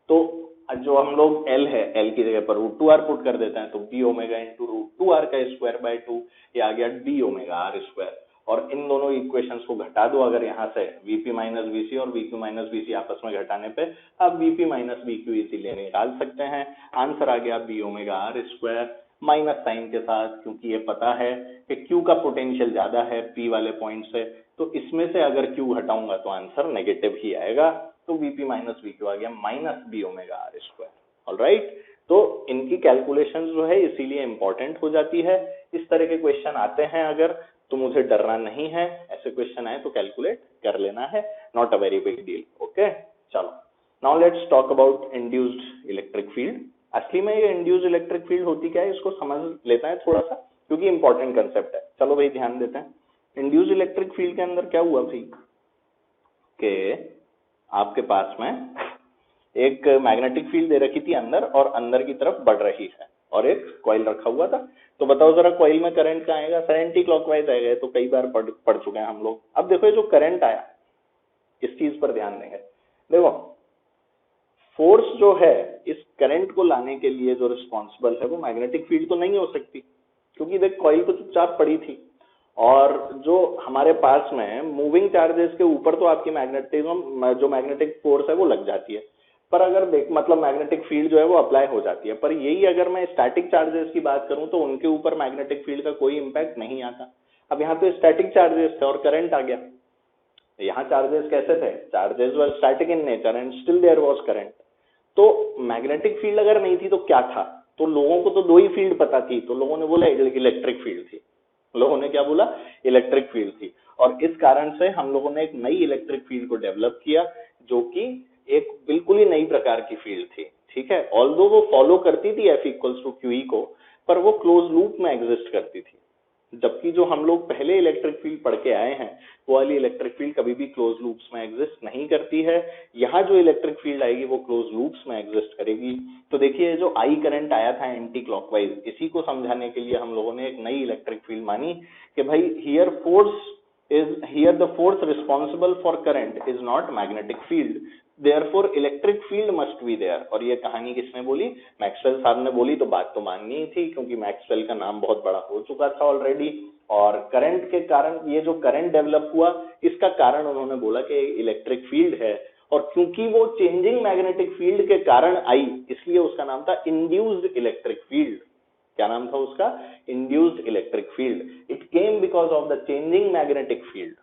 तो जो हम लोग L है, L की जगह पर √2r पुट कर देते हैं, तो b ओमेगा इंटू √2r का स्क्वायर बाय 2, ये आ गया d ओमेगा आर स्क्वायर। और इन दोनों इक्वेशंस को घटा दो अगर यहाँ से, vp माइनस वीसी और vq माइनस वीसी आपस में घटाने पे आप vp माइनस vq इजीली निकाल सकते हैं। आंसर आ गया b omega R square minus sine के साथ, क्योंकि ये पता है कि Q का पोटेंशियल ज्यादा है P वाले पॉइंट से, तो इसमें से अगर Q घटाऊंगा तो आंसर नेगेटिव ही आएगा। तो VP माइनस VQ आ गया minus B omega R square, alright. तो इनकी कैलकुलेशन जो है इसीलिए इंपॉर्टेंट हो जाती है। इस तरह के क्वेश्चन आते हैं अगर, तो मुझे डरना नहीं है, ऐसे क्वेश्चन आए तो कैलकुलेट कर लेना है, not a very big deal, okay. चलो now let's talk about induced electric field. असली में ये इंड्यूस्ड इलेक्ट्रिक फील्ड होती क्या है इसको समझ लेता है थोड़ा सा, क्योंकि इंपॉर्टेंट कंसेप्ट है। चलो भाई ध्यान देते हैं। इंड्यूस्ड इलेक्ट्रिक फील्ड के अंदर क्या हुआ भाई कि आपके पास में एक मैग्नेटिक फील्ड दे रखी थी अंदर, और अंदर की तरफ बढ़ रही है, और एक कॉइल रखा हुआ था। तो बताओ जरा कॉइल में करंट का आएगा, एंटी क्लॉकवाइज आएगा, तो कई बार पढ़ चुके हैं हम लोग। अब देखो ये जो करंट आया इस चीज पर ध्यान देंगे। देखो फोर्स जो है इस करंट को लाने के लिए जो रिस्पॉन्सिबल है वो मैग्नेटिक फील्ड तो नहीं हो सकती, क्योंकि देख कॉइल तो चुपचाप पड़ी थी और जो हमारे पास में मूविंग चार्जेस के ऊपर तो आपकी मैग्नेटिज्म जो मैग्नेटिक फोर्स है वो लग जाती है, पर अगर देख मतलब मैग्नेटिक फील्ड जो है वो अप्लाई हो जाती है, पर यही अगर मैं स्टैटिक चार्जेस की बात करूं तो उनके ऊपर मैग्नेटिक फील्ड का कोई इंपैक्ट नहीं आता। अब यहाँ तो स्टैटिक चार्जेस थे और करंट आ गया। यहाँ चार्जेस कैसे थे, charges were static in nature and still there was current. तो मैग्नेटिक फील्ड अगर नहीं थी तो क्या था, तो लोगों को तो दो ही फील्ड पता थी, तो लोगों ने बोला इलेक्ट्रिक फील्ड थी। लोगों ने क्या बोला, इलेक्ट्रिक फील्ड थी, और इस कारण से हम लोगों ने एक नई इलेक्ट्रिक फील्ड को डेवलप किया जो कि एक बिल्कुल ही नई प्रकार की फील्ड थी। ठीक है, ऑल्दो वो फॉलो करती थी F इक्वल्स टू क्यू को, पर वो क्लोज लूप में एग्जिस्ट करती थी, जबकि जो हम लोग पहले इलेक्ट्रिक फील्ड पढ़ के आए हैं वो वाली इलेक्ट्रिक फील्ड कभी भी क्लोज लूप्स में एग्जिस्ट नहीं करती है। यहाँ जो इलेक्ट्रिक फील्ड आएगी वो क्लोज लूप्स में एग्जिस्ट करेगी। तो देखिए जो आई करंट आया था एंटी क्लॉकवाइज, इसी को समझाने के लिए हम लोगों ने एक नई इलेक्ट्रिक फील्ड मानी कि भाई here the force responsible for current is not magnetic field, therefore electric field must be there. और ये कहानी किसने बोली, मैक्सवेल साहब ने बोली। तो बात तो माननी ही थी क्योंकि मैक्सवेल का नाम बहुत बड़ा हो चुका था ऑलरेडी, और करंट के कारण ये जो करंट डेवलप हुआ इसका कारण उन्होंने बोला कि इलेक्ट्रिक फील्ड है, और क्योंकि वो चेंजिंग मैग्नेटिक फील्ड के कारण आई इसलिए उसका नाम था इंड्यूस्ड इलेक्ट्रिक फील्ड। क्या नाम था उसका, induced electric field. It came because of the changing magnetic field,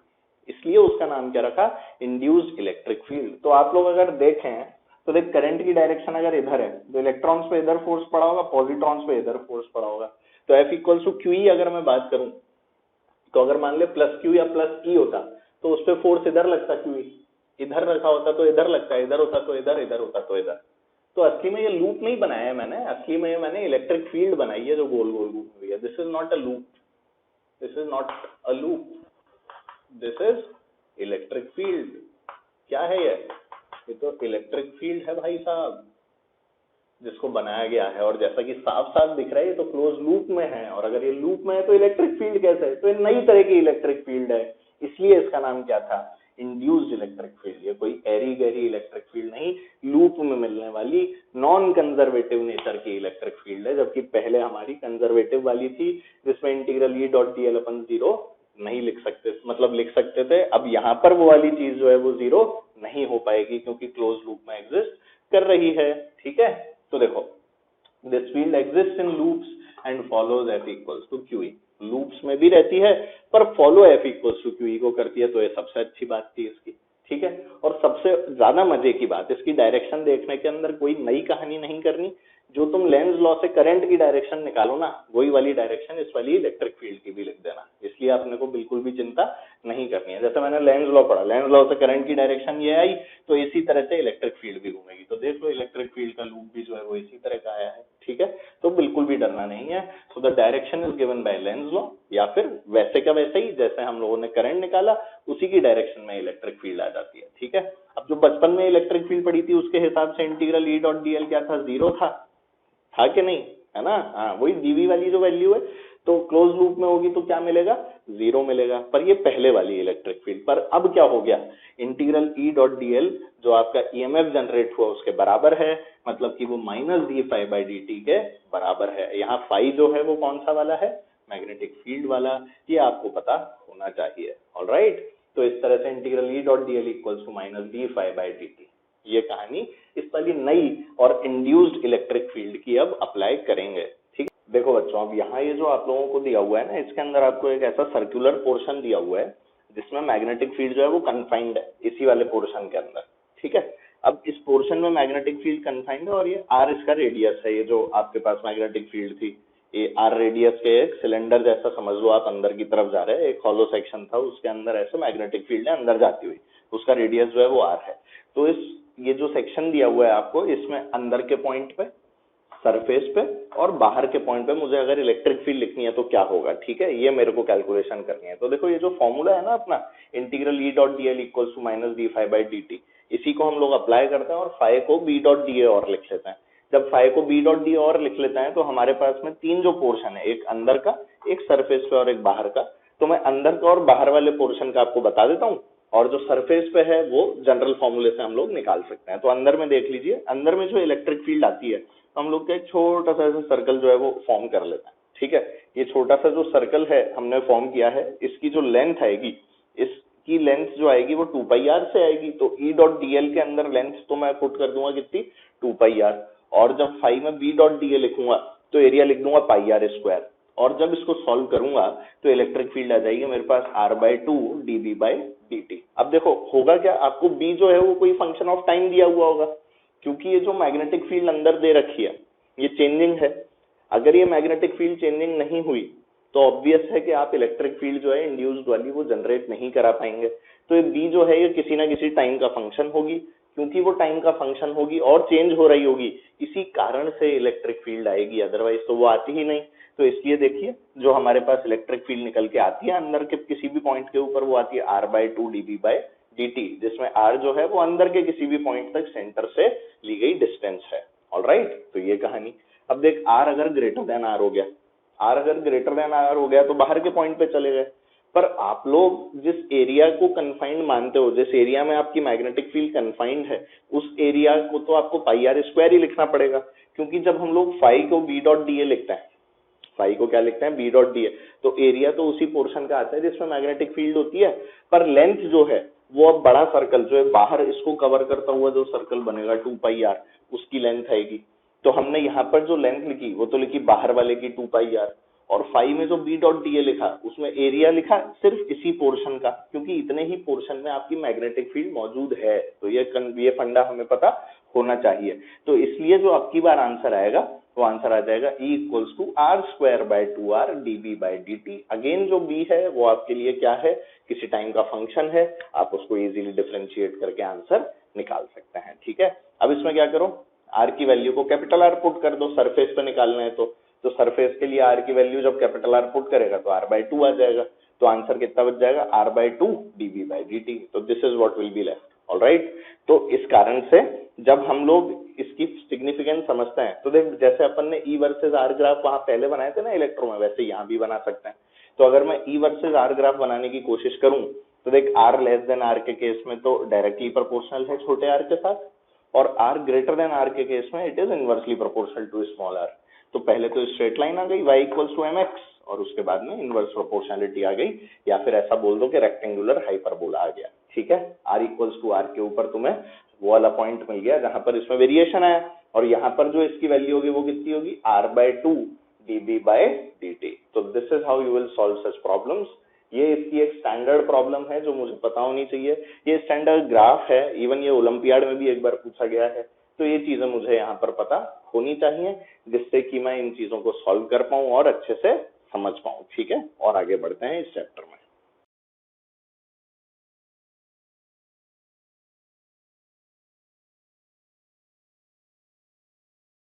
इसलिए उसका नाम क्या रखा, इंड्यूस्ड इलेक्ट्रिक फील्ड। तो आप लोग अगर देखें तो देख करंट की डायरेक्शन अगर इधर है तो इलेक्ट्रॉन्स पे इधर फोर्स पड़ा होगा, पॉजिट्रॉन्स पे इधर फोर्स पड़ा होगा। तो F इक्वल्स टू क्यू अगर मैं बात करूं तो अगर मान ले प्लस क्यू या प्लस ई होता तो उस पर फोर्स इधर लगता, क्यू इधर रखा होता तो इधर लगता, इधर होता तो इधर, इधर होता तो इधर। तो असली में ये लूप नहीं बनाया है मैंने, असली में मैंने इलेक्ट्रिक फील्ड बनाई है जो गोल गोल घूम रही है। This is not a loop, this is not a loop, this is electric field. क्या है ये तो इलेक्ट्रिक फील्ड है भाई साहब, जिसको बनाया गया है। और जैसा कि साफ साफ दिख रहा है ये तो क्लोज लूप में है, और अगर ये लूप में है तो इलेक्ट्रिक फील्ड कैसे है, तो ये नई तरह की इलेक्ट्रिक फील्ड है, इसलिए इसका नाम क्या था, इंड्यूस्ड इलेक्ट्रिक फील्ड। ये कोई एरी गहरी इलेक्ट्रिक फील्ड नहीं, लूप में मिलने वाली नॉन कंजर्वेटिव नेचर की इलेक्ट्रिक फील्ड है, जबकि पहले हमारी कंजर्वेटिव वाली थी जिसमें इंटीग्रल E.dl अपन 0 नहीं लिख सकते, मतलब लिख सकते थे। अब यहाँ पर वो वाली चीज जो है वो 0 नहीं हो पाएगी क्योंकि क्लोज लूप में एग्जिस्ट कर रही है। ठीक है, तो देखो this field exist in loops and follows F equals to Q. Loops में भी रहती है पर follow F equals to Q को करती है, तो ये सबसे अच्छी बात थी इसकी। ठीक है, और सबसे ज्यादा मजे की बात, इसकी डायरेक्शन देखने के अंदर कोई नई कहानी नहीं करनी, जो तुम लेंज लॉ से करंट की डायरेक्शन निकालो ना वही वाली डायरेक्शन इस वाली इलेक्ट्रिक फील्ड की भी लिख देना, इसलिए आपने को बिल्कुल भी चिंता नहीं करनी है। जैसे मैंने लेंज लॉ पढ़ा, लेंज लॉ से करंट की डायरेक्शन ये आई तो इसी तरह से इलेक्ट्रिक फील्ड भी घूमेगी। तो देख लो इलेक्ट्रिक फील्ड का लूप भी जो है वो इसी तरह का आया है। ठीक है, तो बिल्कुल भी डरना नहीं है। So the direction is given by Lenz law, या फिर वैसे का वैसे ही जैसे हम लोगों ने करंट निकाला उसी की डायरेक्शन में इलेक्ट्रिक फील्ड आ जाती है। ठीक है, अब जो बचपन में इलेक्ट्रिक फील्ड पड़ी थी उसके हिसाब से इंटीग्रल E.dl क्या था, 0 था कि नहीं, है ना। हाँ, वही dv वाली जो वैल्यू है, तो क्लोज लूप में होगी तो क्या मिलेगा, 0 मिलेगा। पर ये पहले वाली इलेक्ट्रिक फील्ड। पर अब क्या हो गया, इंटीग्रल E.dl जो आपका EMF जनरेट हुआ उसके बराबर है, मतलब कि वो माइनस d∅dt के बराबर है। यहाँ फाई जो है वो कौन सा वाला है, मैग्नेटिक फील्ड वाला, ये आपको पता होना चाहिए। ऑलराइट, तो इस तरह से integral E.dl equals to minus d∅dt, ये कहानी इस वाली नई और इंड्यूस्ड इलेक्ट्रिक फील्ड की अब अप्लाई करेंगे। ठीक है, देखो बच्चों अब यहाँ ये जो आप लोगों को दिया हुआ है ना, इसके अंदर आपको एक ऐसा सर्कुलर पोर्शन दिया हुआ है जिसमें मैग्नेटिक फील्ड जो है वो कन्फाइंड है इसी वाले पोर्शन के अंदर। ठीक है, अब इस पोर्शन में मैग्नेटिक फील्ड कन्फाइंड है और ये r इसका रेडियस है। ये जो आपके पास मैग्नेटिक फील्ड थी ये r रेडियस के एक सिलेंडर जैसा समझ लो आप, अंदर की तरफ जा रहे हैं, एक हॉलो सेक्शन था उसके अंदर ऐसे मैग्नेटिक फील्ड है अंदर जाती हुई, उसका रेडियस जो है वो r है। तो ये जो सेक्शन दिया हुआ है आपको, इसमें अंदर के पॉइंट पे, सरफेस पे और बाहर के पॉइंट पे मुझे अगर इलेक्ट्रिक फील्ड लिखनी है तो क्या होगा। ठीक है, ये मेरे को कैलकुलेशन करनी है। तो देखो ये जो फॉर्मूला है ना अपना, integral E.dl equals to minus d∅dt, इसी को हम लोग अप्लाई करते हैं और फाई को B.da और लिख लेते हैं। जब फाई को B.da और लिख लेते हैं तो हमारे पास में तीन जो पोर्शन है, एक अंदर का, एक सरफेस पे और एक बाहर का। तो मैं अंदर का और बाहर वाले पोर्शन का आपको बता देता हूँ। और जो सरफेस पे है वो जनरल फॉर्मूले से हम लोग निकाल सकते हैं। तो अंदर में देख लीजिए, अंदर में जो इलेक्ट्रिक फील्ड आती है तो हम लोग का एक छोटा सा ऐसा सर्कल जो है वो फॉर्म कर लेते हैं, ठीक है। ये छोटा सा जो सर्कल है हमने फॉर्म किया है, इसकी जो लेंथ आएगी, इसकी लेंथ जो आएगी वो 2πr से आएगी। तो E डॉट dl के अंदर लेंथ तो मैं पुट कर दूंगा कितनी, 2πr, और जब फाई में B डॉट da लिखूंगा तो एरिया लिख दूंगा πr², और जब इसको सॉल्व करूंगा तो इलेक्ट्रिक फील्ड आ जाएगी मेरे पास r/2 dB/dt। अब देखो होगा क्या, आपको B जो है वो कोई फंक्शन ऑफ टाइम दिया हुआ होगा, क्योंकि ये जो मैग्नेटिक फील्ड अंदर दे रखी है ये चेंजिंग है। अगर ये मैग्नेटिक फील्ड चेंजिंग नहीं हुई तो ऑब्वियस है कि आप इलेक्ट्रिक फील्ड जो है इंड्यूस्ड वाली वो जनरेट नहीं करा पाएंगे। तो ये बी जो है ये किसी ना किसी टाइम का फंक्शन होगी, क्योंकि वो टाइम का फंक्शन होगी और चेंज हो रही होगी, इसी कारण से इलेक्ट्रिक फील्ड आएगी, अदरवाइज तो वो आती ही नहीं। तो इसलिए देखिए जो हमारे पास इलेक्ट्रिक फील्ड निकल के आती है अंदर के किसी भी पॉइंट के ऊपर, वो आती है r/2 dB/dt, जिसमें r जो है वो अंदर के किसी भी पॉइंट तक सेंटर से ली गई डिस्टेंस है। ऑलराइट, तो ये कहानी। अब देख r अगर ग्रेटर देन r हो गया, r अगर ग्रेटर देन r हो गया तो बाहर के पॉइंट पे चले गए। पर आप लोग जिस एरिया को कन्फाइंड मानते हो, जिस एरिया में आपकी मैग्नेटिक फील्ड कन्फाइंड है, उस एरिया को तो आपको πr² ही लिखना पड़ेगा, क्योंकि जब हम लोग फाई को B डॉट da लिखते हैं, फाई को क्या लिखते हैं, B डॉट da, तो एरिया तो उसी पोर्शन का आता है जिसमें मैग्नेटिक फील्ड होती है। पर लेंथ जो है वो अब बड़ा सर्कल जो है बाहर इसको कवर करता हुआ जो सर्कल बनेगा 2πr, उसकी लेंथ आएगी। तो हमने यहाँ पर जो लेंथ लिखी वो तो लिखी बाहर वाले की 2πr, और फाई में जो B डॉट da लिखा उसमें एरिया लिखा सिर्फ इसी पोर्शन का, क्योंकि इतने ही पोर्शन में आपकी मैग्नेटिक फील्ड मौजूद है। तो ये फंडा हमें पता होना चाहिए। तो इसलिए जो आपकी बार आंसर आएगा वो आंसर आ जाएगा E = r²/2r dB/dt। अगेन जो B है वो आपके लिए क्या है, किसी टाइम का फंक्शन है, आप उसको इजीली डिफरेंशिएट करके आंसर निकाल सकते हैं, ठीक है। अब इसमें क्या करो, r की वैल्यू को कैपिटल R पुट कर दो, सरफेस पे निकालना है तो सरफेस के लिए r की वैल्यू जब कैपिटल R पुट करेगा तो r/2 आ जाएगा। तो आंसर कितना बच जाएगा, r/2 dB/dt। तो this is what will be left. Alright, तो इस कारण से जब हम लोग इसकी सिग्निफिकेंस समझते हैं तो देख, जैसे अपन ने E वर्सेस R ग्राफ वहां पहले बनाए थे ना इलेक्ट्रो में, वैसे यहाँ भी बना सकते हैं। तो अगर मैं E वर्सेस R ग्राफ बनाने की कोशिश करूं तो देख, r लेस देन r के केस में तो डायरेक्टली प्रोपोर्शनल है छोटे r के साथ, और r ग्रेटर देन r के केस में it is inversely proportional to small r। तो पहले तो स्ट्रेट लाइन आ गई y = mx, और उसके बाद में इनवर्स प्रोपोर्शनलिटी आ गई, या फिर ऐसा बोल दो कि रेक्टेंगुलर हाइपरबोला आ गया, ठीक है। r = r के ऊपर तुम्हें वो वाला पॉइंट मिल गया जहां पर इसमें वेरिएशन आया, और यहाँ पर जो इसकी वैल्यू होगी वो कितनी होगी, r/2 dB/dt। तो this is how you will solve such problems. ये इसकी एक स्टैंडर्ड प्रॉब्लम है जो मुझे पता होनी चाहिए। ये स्टैंडर्ड ग्राफ है, इवन ये ओलंपियाड में भी एक बार पूछा गया है। तो ये चीजें मुझे यहाँ पर पता होनी चाहिए, जिससे कि मैं इन चीजों को सॉल्व कर पाऊं और अच्छे से समझ पाऊं, ठीक है। और आगे बढ़ते हैं इस चैप्टर में।